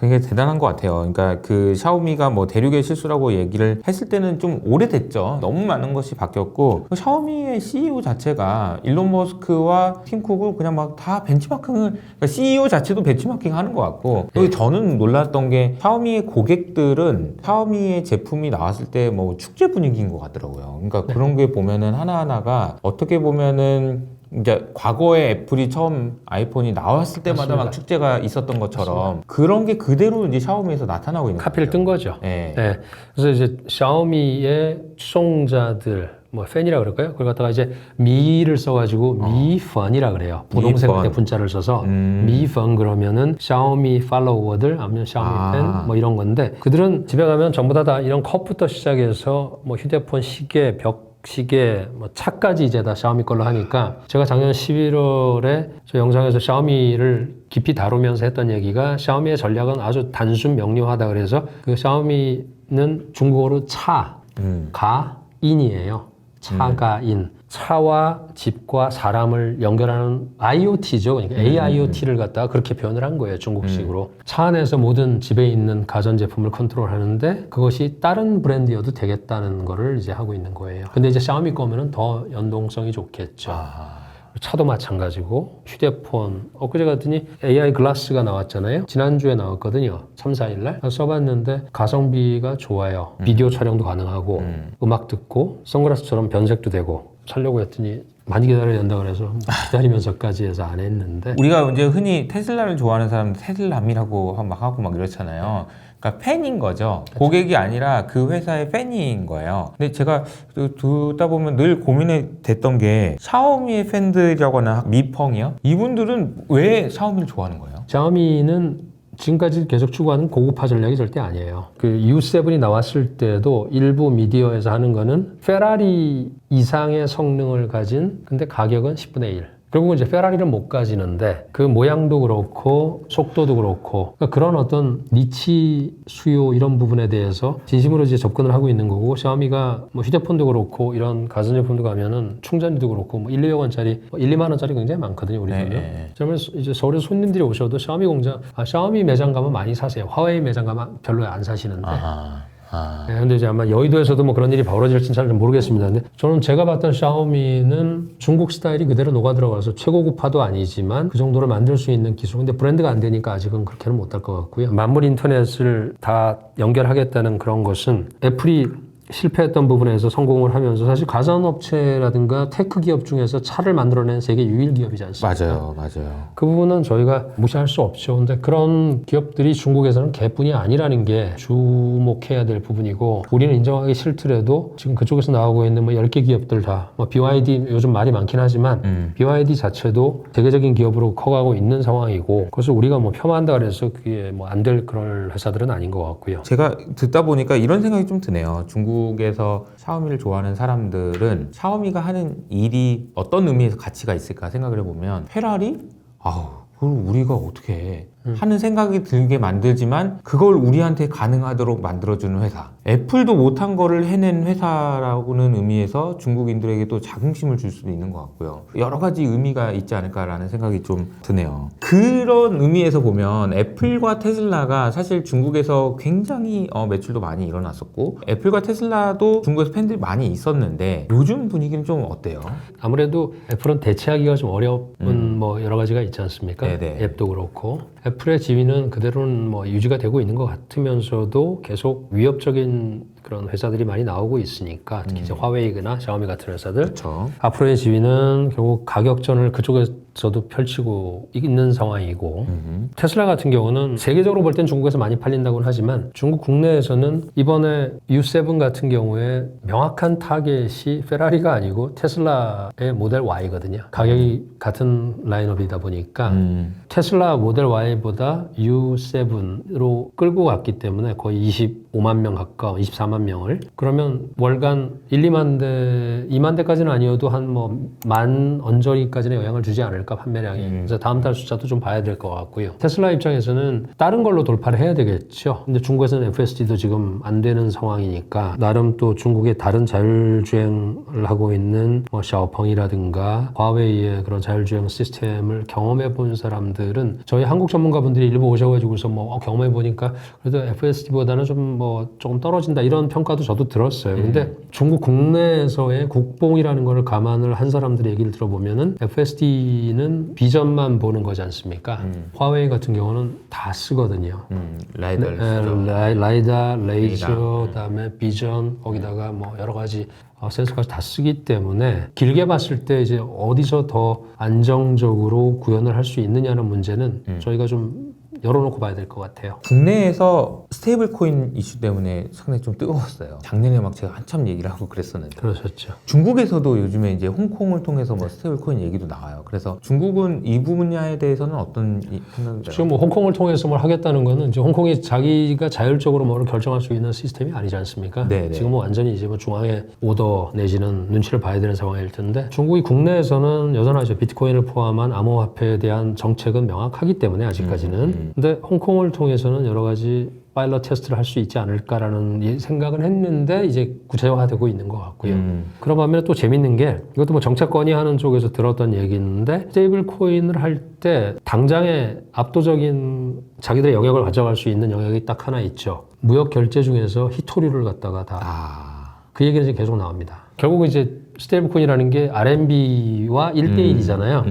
굉장히 대단한 것 같아요. 그러니까 그 샤오미가 뭐 대륙의 실수라고 얘기를 했을 때는 좀 오래됐죠. 너무 많은 것이 바뀌었고 샤오미의 CEO 자체가 일론 머스크와 팀 쿡을 그냥 막 다 벤치마킹을 그러니까 CEO 자체도 벤치마킹 하는 것 같고 그리고 저는 놀랐던 게 샤오미의 고객들은 샤오미의 제품이 나왔을 때 뭐 축제 분위기인 것 같더라고요. 그러니까 그런 게 보면은 하나하나가 어떻게 보면은 이제 과거에 애플이 처음 아이폰이 나왔을 때마다 맞습니다. 막 축제가 있었던 것처럼 그런 게 그대로 이제 샤오미에서 나타나고 있는 카피를 거죠. 뜬 거죠. 네. 네. 그래서 이제 샤오미의 추종자들 뭐 팬이라 그럴까요? 그걸 갖다가 이제 미를 써가지고 미펀이라 그래요. 부동생 미펀. 때 분자를 써서 미펀 그러면은 샤오미 팔로워들 아니면 샤오미 팬 뭐 이런 건데 그들은 집에 가면 전부 다 이런 컵부터 시작해서 뭐 휴대폰, 시계, 시계, 뭐 차까지 이제 다 샤오미 걸로 하니까 제가 작년 11월에 저 영상에서 샤오미를 깊이 다루면서 했던 얘기가 샤오미의 전략은 아주 단순 명료하다 그래서 그 샤오미는 중국어로 차, 가인이에요. 차가인. 차와 집과 사람을 연결하는 IoT죠. 그러니까 AIoT를 갖다가 그렇게 표현을 한 거예요. 중국식으로. 차 안에서 모든 집에 있는 가전제품을 컨트롤하는데 그것이 다른 브랜드여도 되겠다는 거를 이제 하고 있는 거예요. 근데 이제 샤오미 거면은 더 연동성이 좋겠죠. 차도 마찬가지고 휴대폰 엊그제 같더니 AI 글라스가 나왔잖아요. 지난주에 나왔거든요. 3, 4일 날 써봤는데 가성비가 좋아요. 비디오 촬영도 가능하고 음악 듣고 선글라스처럼 변색도 되고 살려고 했더니 많이 기다려야 된다 그래서 기다리면서까지 해서 안 했는데 우리가 이제 흔히 테슬라를 좋아하는 사람들 테슬라미라고 막 하고 막 이렇잖아요. 그러니까 팬인 거죠. 고객이 아니라 그 회사의 팬인 거예요. 근데 제가 듣다 보면 늘 고민이 됐던 게 샤오미의 팬들이라고 하나 미펑이요? 이분들은 왜 샤오미를 좋아하는 거예요? 샤오미는 지금까지 계속 추구하는 고급화 전략이 절대 아니에요. 그 U7이 나왔을 때도 일부 미디어에서 하는 거는 페라리 이상의 성능을 가진 근데 가격은 10분의 1. 결국은 이제 페라리를 못 가지는데 그 모양도 그렇고 속도도 그렇고 그러니까 그런 어떤 니치 수요 이런 부분에 대해서 진심으로 이제 접근을 하고 있는 거고 샤오미가 뭐 휴대폰도 그렇고 이런 가전제품도 가면은 충전기도 그렇고 뭐 1, 2억 원짜리 1, 2만 원짜리 굉장히 많거든요 우리 보면. 그러면 이제 서울에 손님들이 오셔도 샤오미 공장 샤오미 매장 가면 많이 사세요. 화웨이 매장 가면 별로 안 사시는데. 네, 근데 이제 아마 여의도에서도 뭐 그런 일이 벌어질지는 잘 모르겠습니다. 근데 저는 제가 봤던 샤오미는 중국 스타일이 그대로 녹아 들어가서 최고급화도 아니지만 그 정도로 만들 수 있는 기술. 근데 브랜드가 안 되니까 아직은 그렇게는 못할 것 같고요. 만물 인터넷을 다 연결하겠다는 그런 것은 애플이 실패했던 부분에서 성공을 하면서 사실 가전업체라든가 테크 기업 중에서 차를 만들어낸 세계 유일 기업이지 않습니까? 맞아요. 그 부분은 저희가 무시할 수 없죠. 근데 그런 기업들이 중국에서는 개뿐이 아니라는 게 주목해야 될 부분이고 우리는 인정하기 싫더라도 지금 그쪽에서 나오고 있는 뭐 10개 기업들 다 뭐 BYD 요즘 말이 많긴 하지만 BYD 자체도 세계적인 기업으로 커가고 있는 상황이고 그래서 우리가 뭐 폄하한다 그래서 그게 뭐 안 될 그런 회사들은 아닌 것 같고요. 제가 듣다 보니까 이런 생각이 좀 드네요. 중국에서 샤오미를 좋아하는 사람들은 샤오미가 하는 일이 어떤 의미에서 가치가 있을까 생각을 해보면 페라리? 그걸 우리가 어떻게 해? 하는 생각이 들게 만들지만 그걸 우리한테 가능하도록 만들어주는 회사. 애플도 못한 거를 해낸 회사라고는 의미에서 중국인들에게도 자긍심을 줄 수도 있는 것 같고요. 여러 가지 의미가 있지 않을까라는 생각이 좀 드네요. 그런 의미에서 보면 애플과 테슬라가 사실 중국에서 굉장히 매출도 많이 일어났었고 애플과 테슬라도 중국에서 팬들이 많이 있었는데 요즘 분위기는 좀 어때요? 아무래도 애플은 대체하기가 좀 어려운 뭐 여러 가지가 있지 않습니까? 네네. 앱도 그렇고 애플의 지위는 그대로는 뭐 유지가 되고 있는 것 같으면서도 계속 위협적인 그런 회사들이 많이 나오고 있으니까 특히 이제 화웨이나 샤오미 같은 회사들 그렇죠. 앞으로의 지위는 결국 가격전을 그쪽에서도 펼치고 있는 상황이고 테슬라 같은 경우는 세계적으로 볼 땐 중국에서 많이 팔린다고는 하지만 중국 국내에서는 이번에 U7 같은 경우에 명확한 타겟이 페라리가 아니고 테슬라의 모델 Y거든요. 가격이 같은 라인업이다 보니까 테슬라 모델 Y보다 U7으로 끌고 갔기 때문에 거의 25만 명 가까운 24만 명을 그러면 월간 1, 2만 대, 2만 대까지는 아니어도 한 뭐 만 언저리까지는 영향을 주지 않을까 판매량이. 그래서 다음 달 숫자도 좀 봐야 될 것 같고요. 테슬라 입장에서는 다른 걸로 돌파를 해야 되겠죠. 근데 중국에서는 FSD도 지금 안 되는 상황이니까 나름 또 중국의 다른 자율주행을 하고 있는 뭐 샤오펑이라든가 화웨이의 그런 자율주행 시스템을 경험해 본 사람들은 저희 한국 전문가분들이 일부 오셔가지고서 뭐 경험해 보니까 그래도 FSD보다는 좀 뭐 조금 떨어진다 이런 평가도 저도 들었어요. 근데 중국 국내에서의 국뽕이라는 걸 감안을 한 사람들의 얘기를 들어보면은 FSD는 비전만 보는 거지 않습니까? 화웨이 같은 경우는 다 쓰거든요. 라이다, 레이저, 그다음에 비전, 거기다가 뭐 여러 가지 센서까지 다 쓰기 때문에 길게 봤을 때 이제 어디서 더 안정적으로 구현을 할 수 있느냐는 문제는 저희가 좀 열어놓고 봐야 될 것 같아요. 국내에서 스테이블 코인 이슈 때문에 상당히 좀 뜨거웠어요. 작년에 막 제가 한참 얘기를 하고 그랬었는데. 그러셨죠. 중국에서도 요즘에 이제 홍콩을 통해서 뭐 스테이블 코인 얘기도 나와요. 그래서 중국은 이 분야에 대해서는 어떤 생각이 들어요? 지금 뭐 홍콩을 통해서 뭘 하겠다는 거는 이제 홍콩이 자기가 자율적으로 뭐를 결정할 수 있는 시스템이 아니지 않습니까? 네네. 지금 뭐 완전히 이제 뭐 중앙의 오더 내지는 눈치를 봐야 되는 상황일 텐데 중국이 국내에서는 여전하죠. 비트코인을 포함한 암호화폐에 대한 정책은 명확하기 때문에 아직까지는. 근데 홍콩을 통해서는 여러 가지 파일럿 테스트를 할 수 있지 않을까라는 생각은 했는데 이제 구체화되고 있는 것 같고요. 그런 반면에 또 재밌는 게 이것도 뭐 정책권이 하는 쪽에서 들었던 얘기인데 스테이블 코인을 할 때 당장에 압도적인 자기들의 영역을 가져갈 수 있는 영역이 딱 하나 있죠. 무역 결제 중에서 희토류를 갖다가 다 그 얘기는 이제 계속 나옵니다. 결국 이제 스테이블 코인이라는 게 RMB와 1대1이잖아요.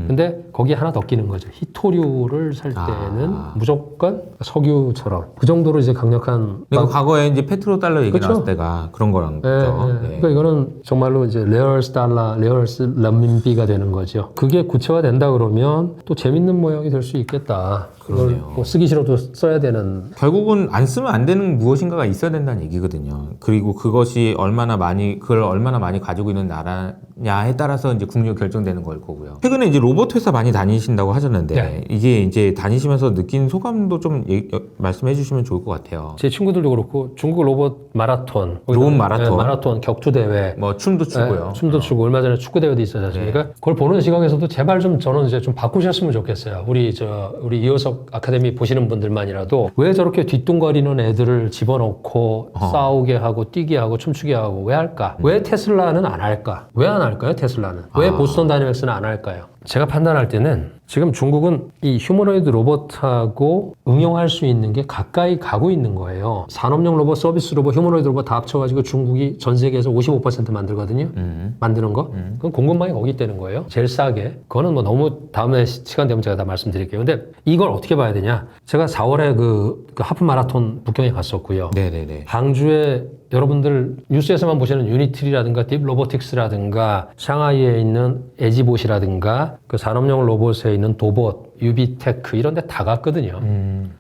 근데 거기에 하나 더 끼는 거죠. 희토류를 살 때는 무조건 석유처럼 그 정도로 이제 강력한 그러니까 과거에 이제 페트로 달러 얘기 그쵸? 나왔을 때가 그런 거랑 거죠. 네. 그러니까 이거는 정말로 이제 레어스 달러, 레어스 런민비가 되는 거죠. 그게 구체화된다 그러면 또 재밌는 모양이 될 수 있겠다. 그걸 그러네요. 뭐 쓰기 싫어도 써야 되는. 결국은 안 쓰면 안 되는 무엇인가가 있어야 된다는 얘기거든요. 그리고 그것이 그걸 얼마나 많이 가지고 있는 나라냐에 따라서 이제 국력이 결정되는 걸 거고요. 최근에 이제 로봇 회사 많이 다니신다고 하셨는데 네. 이게 이제 다니시면서 느낀 소감도 좀 말씀해 주시면 좋을 것 같아요. 제 친구들도 그렇고 중국 로봇 마라톤, 로봇 마라톤. 마라톤 격투 대회, 뭐 춤도 추고요. 춤도 추고 얼마 전에 축구 대회도 있었지 않습니까? 그걸 보는 시각에서도 제발 좀 저는 이제 좀 바꾸셨으면 좋겠어요. 우리 이호석 아카데미 보시는 분들만이라도 왜 저렇게 뒤뚱거리는 애들을 집어넣고 싸우게 하고 뛰게 하고 춤추게 하고 왜 할까? 왜 테슬라는 안 할까? 왜 안 할까요? 테슬라는 왜 보스턴 다이내믹스는 안 할까요? 제가 판단할 때는 지금 중국은 이 휴머노이드 로봇하고 응용할 수 있는 게 가까이 가고 있는 거예요. 산업용 로봇, 서비스 로봇, 휴머노이드 로봇 다 합쳐가지고 중국이 전 세계에서 55% 만들거든요. 만드는 거. 그건 공급망이 거기 있다는 거예요. 제일 싸게. 그거는 뭐 너무 다음에 시간 되면 제가 다 말씀드릴게요. 근데 이걸 어떻게 봐야 되냐. 제가 4월에 그 하프 마라톤 북경에 갔었고요. 네네네. 항주에 여러분들 뉴스에서만 보시는 유니트리라든가 딥 로보틱스라든가 샹하이에 있는 에지봇이라든가 그 산업용 로봇에 있는 도봇, 유비테크 이런 데 다 갔거든요.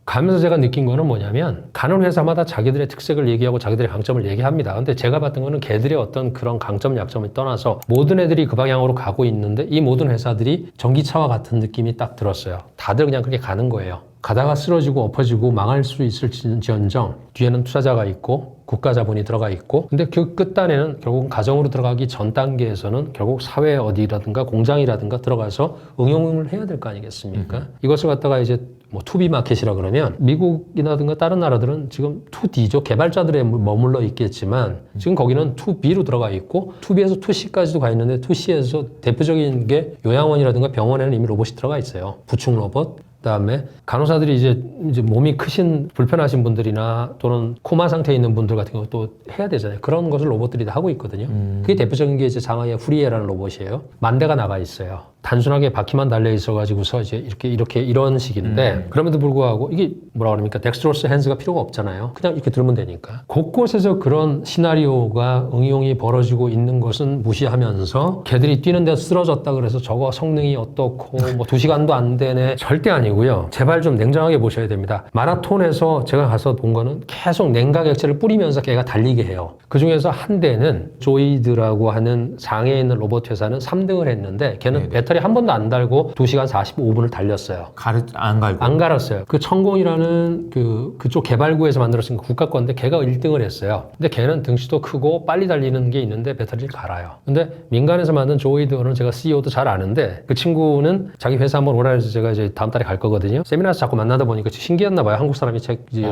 가면서 제가 느낀 거는 뭐냐면 가는 회사마다 자기들의 특색을 얘기하고 자기들의 강점을 얘기합니다. 근데 제가 봤던 거는 걔들의 어떤 그런 강점, 약점을 떠나서 모든 애들이 그 방향으로 가고 있는데 이 모든 회사들이 전기차와 같은 느낌이 딱 들었어요. 다들 그냥 그렇게 가는 거예요. 가다가 쓰러지고 엎어지고 망할 수 있을지언정 뒤에는 투자자가 있고 국가 자본이 들어가 있고 근데 그 끝단에는 결국은 가정으로 들어가기 전 단계에서는 결국 사회 어디라든가 공장이라든가 들어가서 응용을 해야 될 거 아니겠습니까? 이것을 갖다가 이제 뭐 투비 마켓이라 그러면 미국이라든가 다른 나라들은 지금 2D죠. 개발자들에 머물러 있겠지만 지금 거기는 2B로 들어가 있고 2B에서 2C까지도 가 있는데 2C에서 대표적인 게 요양원이라든가 병원에는 이미 로봇이 들어가 있어요. 부축 로봇. 그다음에 간호사들이 이제 몸이 크신 불편하신 분들이나 또는 코마 상태에 있는 분들 같은 경우 또 해야 되잖아요. 그런 것을 로봇들이 다 하고 있거든요. 그게 대표적인 게 이제 상하이의 후리에라는 로봇이에요. 만 대가 나가 있어요. 단순하게 바퀴만 달려 있어가지고서 이제 이런 식인데 그럼에도 불구하고 이게 뭐라 그럽니까? 덱스트로스 핸즈가 필요가 없잖아요. 그냥 이렇게 들면 되니까. 곳곳에서 그런 시나리오가 응용이 벌어지고 있는 것은 무시하면서 걔들이 뛰는데 쓰러졌다 그래서 저거 성능이 어떻고 뭐 2시간도 안 되네. 절대 아니고요. 제발 좀 냉정하게 보셔야 됩니다. 마라톤에서 제가 가서 본 거는 계속 냉각 액체를 뿌리면서 걔가 달리게 해요. 그 중에서 한 대는 조이드라고 하는 상해에 있는 로봇 회사는 3등을 했는데 걔는 네네. 배터리 한 번도 안 달고 2시간 45분을 달렸어요. 안 갈고. 안 갈았어요. 그 천공이라는 그쪽 개발구에서 만들어진 국가 건데 걔가 1등을 했어요. 근데 걔는 등치도 크고 빨리 달리는 게 있는데 배터리를 갈아요. 근데 민간에서 만든 조이드는 제가 CEO도 잘 아는데 그 친구는 자기 회사 한번 오라 해서 제가 이제 다음 달에 갈 거거든요. 세미나에서 자꾸 만나다 보니까 신기했나 봐요. 한국 사람이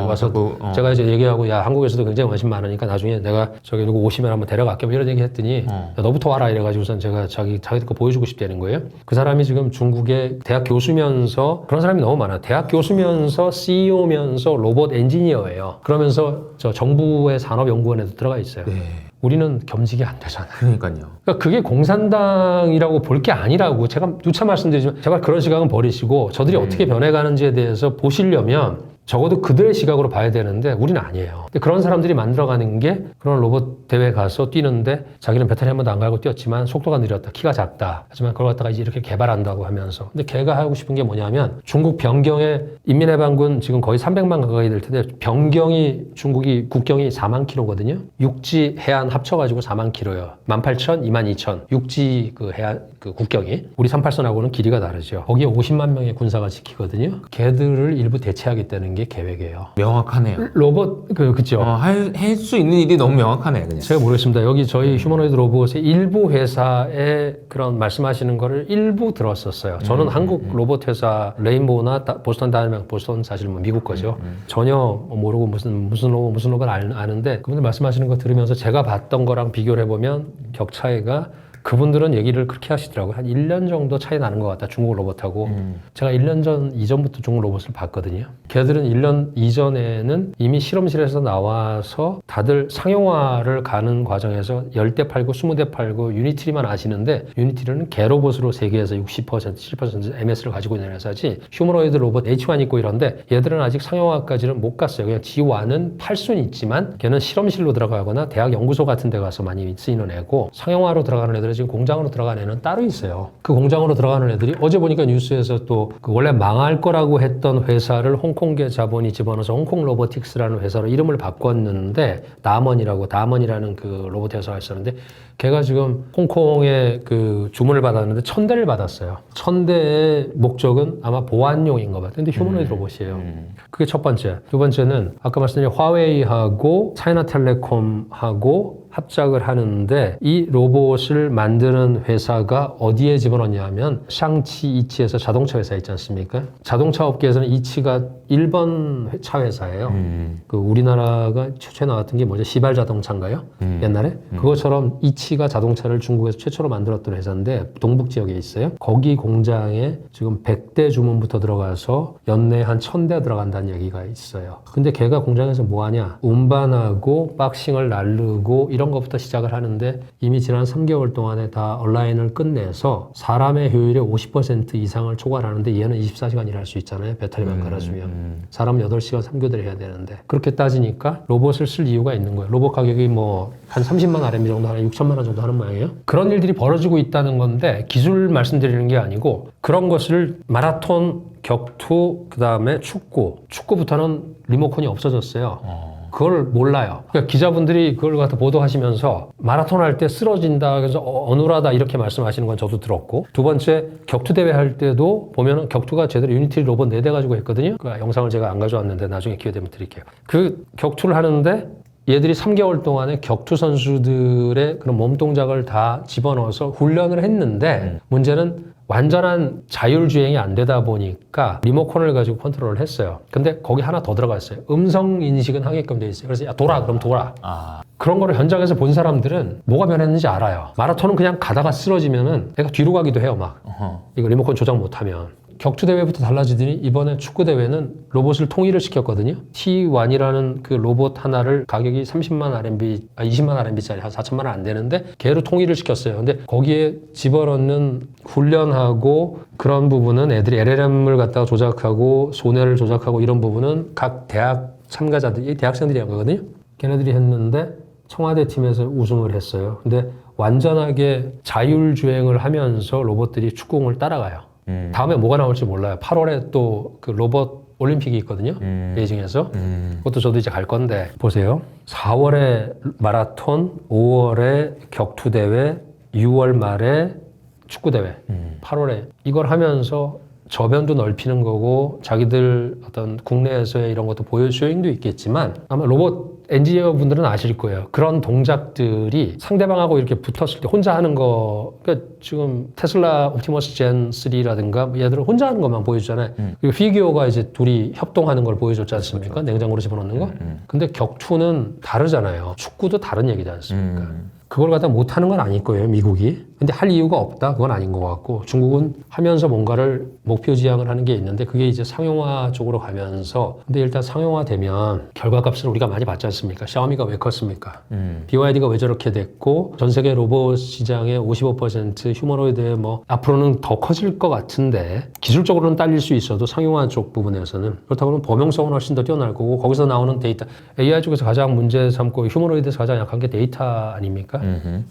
와서 제가 이제 얘기하고 야 한국에서도 굉장히 관심 많으니까 나중에 내가 저기 누구 오시면 한번 데려갈게 뭐 이런 얘기 했더니 야, 너부터 와라 이래가지고선 제가 자기들 거 보여주고 싶다는 거예요. 그 사람이 지금 중국의 대학 교수면서 그런 사람이 너무 많아요. 대학 교수면서 CEO면서 로봇 엔지니어예요. 그러면서 저 정부의 산업연구원에도 들어가 있어요. 네. 우리는 겸직이 안 되잖아요. 그러니까요. 그러니까 그게 공산당이라고 볼 게 아니라고 제가 누차 말씀드리지만 제발 그런 시각은 버리시고 저들이 어떻게 변해가는지에 대해서 보시려면 적어도 그들의 시각으로 봐야 되는데 우리는 아니에요. 근데 그런 사람들이 만들어가는 게 그런 로봇 대회 가서 뛰는데 자기는 배터리 한 번도 안 갈고 뛰었지만 속도가 느렸다, 키가 작다. 하지만 그걸 갖다가 이제 이렇게 개발한다고 하면서. 근데 걔가 하고 싶은 게 뭐냐면 중국 변경에 인민해방군 지금 거의 300만 가까이 될 텐데 변경이 중국이 국경이 4만 킬로거든요. 육지 해안 합쳐가지고 4만 킬로예요. 18,000, 22,000 육지 그 해안 그 국경이 우리 38선하고는 길이가 다르죠. 거기에 50만 명의 군사가 지키거든요. 걔들을 일부 대체하겠다는 게 계획이에요. 명확하네요. 로봇 그죠? 할 수 있는 일이 너무 명확하네 그냥. 제가 모르겠습니다. 여기 저희 휴머노이드 로봇의 일부 회사의 그런 말씀하시는 거를 일부 들었었어요. 저는 한국 로봇 회사 레인보우나 보스턴 다이내믹, 보스턴 사실 뭐 미국 거죠. 전혀 모르고 무슨 로봇 아는데 그분들 말씀하시는 거 들으면서 제가 봤던 거랑 비교를 해보면 격 차이가 그분들은 얘기를 그렇게 하시더라고요. 한 1년 정도 차이 나는 것 같다. 중국 로봇하고. 제가 1년 이전부터 중국 로봇을 봤거든요. 걔들은 1년 이전에는 이미 실험실에서 나와서 다들 상용화를 가는 과정에서 10대 팔고 20대 팔고 유니티리만 아시는데 유니티리는 개로봇으로 세계에서 60%, 70% MS를 가지고 있는 회사지 휴머노이드 로봇 H1 있고 이런데 얘들은 아직 상용화까지는 못 갔어요. 그냥 G1은 팔 수는 있지만 걔는 실험실로 들어가거나 대학 연구소 같은 데 가서 많이 쓰이는 애고 상용화로 들어가는 애들은 지금 공장으로 들어가는 애는 따로 있어요. 그 공장으로 들어가는 애들이 어제 보니까 뉴스에서 또 그 원래 망할 거라고 했던 회사를 홍콩계 자본이 집어넣어서 홍콩 로보틱스라는 회사로 이름을 바꿨는데 다먼이라는 그 로봇 회사가 있었는데 걔가 지금 홍콩에 그 주문을 받았는데 1000대를 받았어요. 1000대의 목적은 아마 보안용인 것 같아요. 근데 휴머노이드 로봇이에요. 그게 첫 번째. 두 번째는 아까 말씀드린 화웨이하고 차이나텔레콤하고 합작을 하는데 이 로봇을 만드는 회사가 어디에 집어넣냐면 샹치 이치에서 자동차 회사 있지 않습니까? 자동차 업계에서는 이치가 1번 차 회사예요. 그 우리나라가 최초에 나왔던 게 뭐죠? 시발 자동차인가요? 옛날에? 그것처럼 이치가 자동차를 중국에서 최초로 만들었던 회사인데 동북 지역에 있어요. 거기 공장에 지금 100대 주문부터 들어가서 연내 한 1000대 들어간다는 얘기가 있어요. 근데 걔가 공장에서 뭐 하냐? 운반하고 박싱을 날르고 이런 것부터 시작을 하는데 이미 지난 3개월 동안에 다 온라인을 끝내서 사람의 효율의 50% 이상을 초과하는데 얘는 24시간 일할 수 있잖아요. 배터리만 갈아주면. 사람은 8시간 3교대를 해야 되는데 그렇게 따지니까 로봇을 쓸 이유가 있는 거예요. 로봇 가격이 뭐 한 30만 RMB 정도 하나 6천만 원 정도 하는 모양이에요. 그런 일들이 벌어지고 있다는 건데 기술 말씀드리는 게 아니고 그런 것을 마라톤, 격투, 그 다음에 축구부터는 리모컨이 없어졌어요. 그걸 몰라요. 그러니까 기자분들이 그걸 갖다 보도하시면서 마라톤 할 때 쓰러진다, 그래서 어눌하다 이렇게 말씀하시는 건 저도 들었고 두 번째 격투 대회 할 때도 보면은 격투가 제대로 유니티 로봇 4대 가지고 했거든요. 그 영상을 제가 안 가져왔는데 나중에 기회 되면 드릴게요. 그 격투를 하는데 얘들이 3개월 동안에 격투 선수들의 그런 몸 동작을 다 집어넣어서 훈련을 했는데 문제는 완전한 자율주행이 안 되다 보니까 리모컨을 가지고 컨트롤을 했어요. 근데 거기 하나 더 들어가 있어요. 음성 인식은 하게끔 돼 있어요. 그래서 야 돌아 그럼 돌아. 그런 거를 현장에서 본 사람들은 뭐가 변했는지 알아요. 마라톤은 그냥 가다가 쓰러지면은 내가 뒤로 가기도 해요 막. 이거 리모컨 조작 못하면. 격투 대회부터 달라지더니 이번에 축구 대회는 로봇을 통일을 시켰거든요. T1이라는 그 로봇 하나를 가격이 30만 RMB, 20만 RMB짜리 한 4천만 원 안 되는데 걔로 통일을 시켰어요. 근데 거기에 집어넣는 훈련하고 그런 부분은 애들이 LLM을 갖다가 조작하고 소뇌를 조작하고 이런 부분은 각 대학 참가자들이 대학생들이 한 거거든요. 걔네들이 했는데 청와대 팀에서 우승을 했어요. 근데 완전하게 자율주행을 하면서 로봇들이 축구공을 따라가요. 다음에 뭐가 나올지 몰라요. 8월에 또 그 로봇 올림픽이 있거든요. 베이징에서. 그것도 저도 이제 갈 건데 보세요. 4월에 마라톤, 5월에 격투 대회, 6월 말에 축구 대회, 8월에 이걸 하면서 저변도 넓히는 거고 자기들 어떤 국내에서의 이런 것도 보여줄 쇼잉도 있겠지만 아마 로봇 엔지니어 분들은 아실 거예요. 그런 동작들이 상대방하고 이렇게 붙었을 때 혼자 하는 거, 그러니까 지금 테슬라 옵티머스 젠 3라든가 얘들은 혼자 하는 것만 보여주잖아요. 그리고 피규어가 이제 둘이 협동하는 걸 보여줬지 않습니까? 그렇죠. 냉장고로 집어넣는 거. 근데 격투는 다르잖아요. 축구도 다른 얘기지 않습니까? 그걸 갖다 못하는 건 아닐 거예요, 미국이. 근데 할 이유가 없다? 그건 아닌 것 같고 중국은 하면서 뭔가를 목표 지향을 하는 게 있는데 그게 이제 상용화 쪽으로 가면서 근데 일단 상용화 되면 결과값을 우리가 많이 받지 않습니까? 샤오미가 왜 컸습니까? BYD가 왜 저렇게 됐고 전 세계 로봇 시장의 55% 휴머노이드에 뭐 앞으로는 더 커질 것 같은데 기술적으로는 딸릴 수 있어도 상용화 쪽 부분에서는 그렇다고 하면 범용성은 훨씬 더 뛰어날 거고 거기서 나오는 데이터 AI 쪽에서 가장 문제 삼고 휴머노이드에서 가장 약한 게 데이터 아닙니까?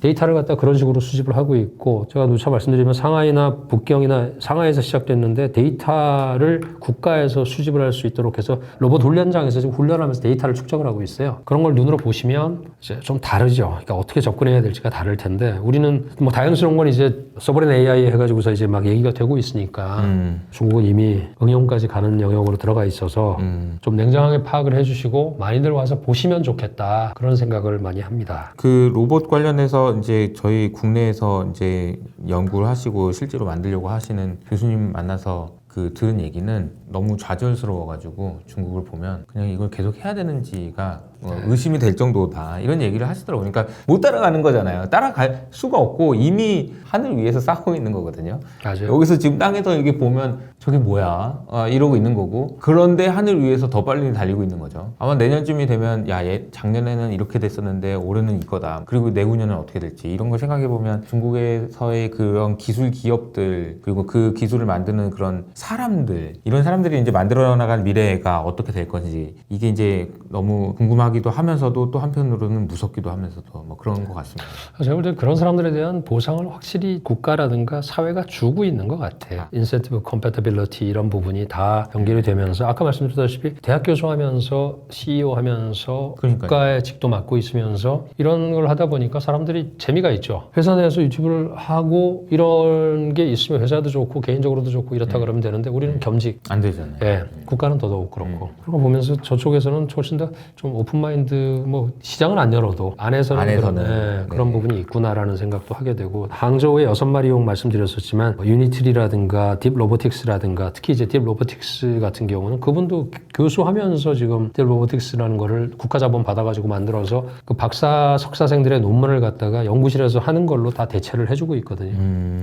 데이터를 갖다 그런 식으로 수집을 하고 있고 제가 누차 말씀드리면 상하이나 북경이나 상하이에서 시작됐는데 데이터를 국가에서 수집을 할 수 있도록 해서 로봇 훈련장에서 지금 훈련하면서 데이터를 축적을 하고 있어요. 그런 걸 눈으로 보시면 이제 좀 다르죠. 그러니까 어떻게 접근해야 될지가 다를 텐데 우리는 뭐 다양스러운 건 이제 서버린 AI 해가지고서 이제 막 얘기가 되고 있으니까 중국은 이미 응용까지 가는 영역으로 들어가 있어서 좀 냉정하게 파악을 해주시고 많이들 와서 보시면 좋겠다 그런 생각을 많이 합니다. 그 로봇 관련해서 이제 저희 국내에서 이제 연구를 하시고 실제로 만들려고 하시는 교수님 만나서 그 들은 얘기는 너무 좌절스러워가지고 중국을 보면 그냥 이걸 계속 해야 되는지가 의심이 될 정도다 이런 얘기를 하시더라고요. 그러니까 못 따라가는 거잖아요. 따라갈 수가 없고 이미 하늘 위에서 싸고 있는 거거든요. 맞아요. 여기서 지금 땅에서 이게 보면 저게 뭐야 이러고 있는 거고 그런데 하늘 위에서 더 빨리 달리고 있는 거죠. 아마 내년쯤이 되면 작년에는 이렇게 됐었는데 올해는 이거다. 그리고 내후년은 어떻게 될지 이런 걸 생각해 보면 중국에서의 그런 기술 기업들 그리고 그 기술을 만드는 그런 사람들 이런 사람들이 이제 만들어 나갈 미래가 어떻게 될 건지 이게 이제 너무 궁금하기도 하면서도 또 한편으로는 무섭기도 하면서도 뭐 그런 것 같습니다. 제가 볼 때 그런 사람들에 대한 보상을 확실히 국가라든가 사회가 주고 있는 것 같아요. 인센티브, 컴패터빌리티 이런 부분이 다 연결이 되면서 아까 말씀드렸다시피 대학 교수 하면서 CEO 하면서 그러니까요. 국가의 직도 맡고 있으면서 이런 걸 하다 보니까 사람들이 재미가 있죠. 회사 내에서 유튜브를 하고 이런 게 있으면 회사도 좋고 개인적으로도 좋고 이렇다 그러면 되는데 우리는 겸직. 안 되잖아요. 예, 국가는 더더욱 그렇고 그런 거 보면서 저쪽에서는 훨씬 더 좀 오픈마인드 뭐 시장은 안 열어도 안에서는 그런 부분이 있구나라는 생각도 하게 되고 항저우의 6마리용 말씀드렸었지만 유니트리라든가 딥 로보틱스라든가 특히 이제 딥 로보틱스 같은 경우는 그분도 교수하면서 지금 딥 로보틱스라는 거를 국가자본 받아가지고 만들어서 그 박사 석사생들의 논문을 갖다가 연구실에서 하는 걸로 다 대체를 해주고 있거든요.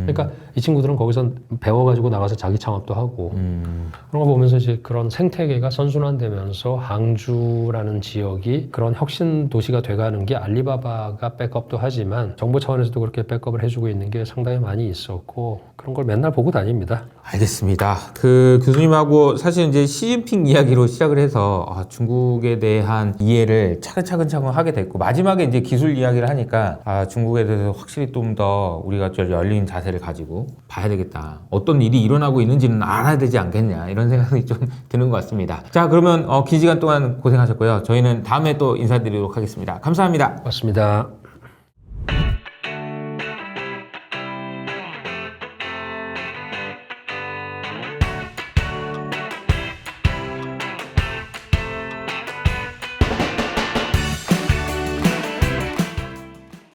그러니까 이 친구들은 거기서 배워가지고 나가서 자기 창업도 하고 그런 거 보면서 이제 그런 생태계가 선순환되면서 항주라는 지역이 그런 혁신 도시가 돼가는 게 알리바바가 백업도 하지만 정부 차원에서도 그렇게 백업을 해주고 있는 게 상당히 많이 있었고 그런 걸 맨날 보고 다닙니다. 알겠습니다. 그 교수님하고 사실 이제 시진핑 이야기로 시작을 해서 중국에 대한 이해를 차근차근 하게 됐고 마지막에 이제 기술 이야기를 하니까 중국에 대해서 확실히 좀 더 우리가 좀 열린 자세를 가지고 봐야 되겠다. 어떤 일이 일어나고 있는지는 알아야 되지 않겠냐 이런 생각이 좀 드는 것 같습니다. 자 그러면 긴 시간 동안 고생하셨고요. 저희는 다음에 또 인사드리도록 하겠습니다. 감사합니다. 고맙습니다.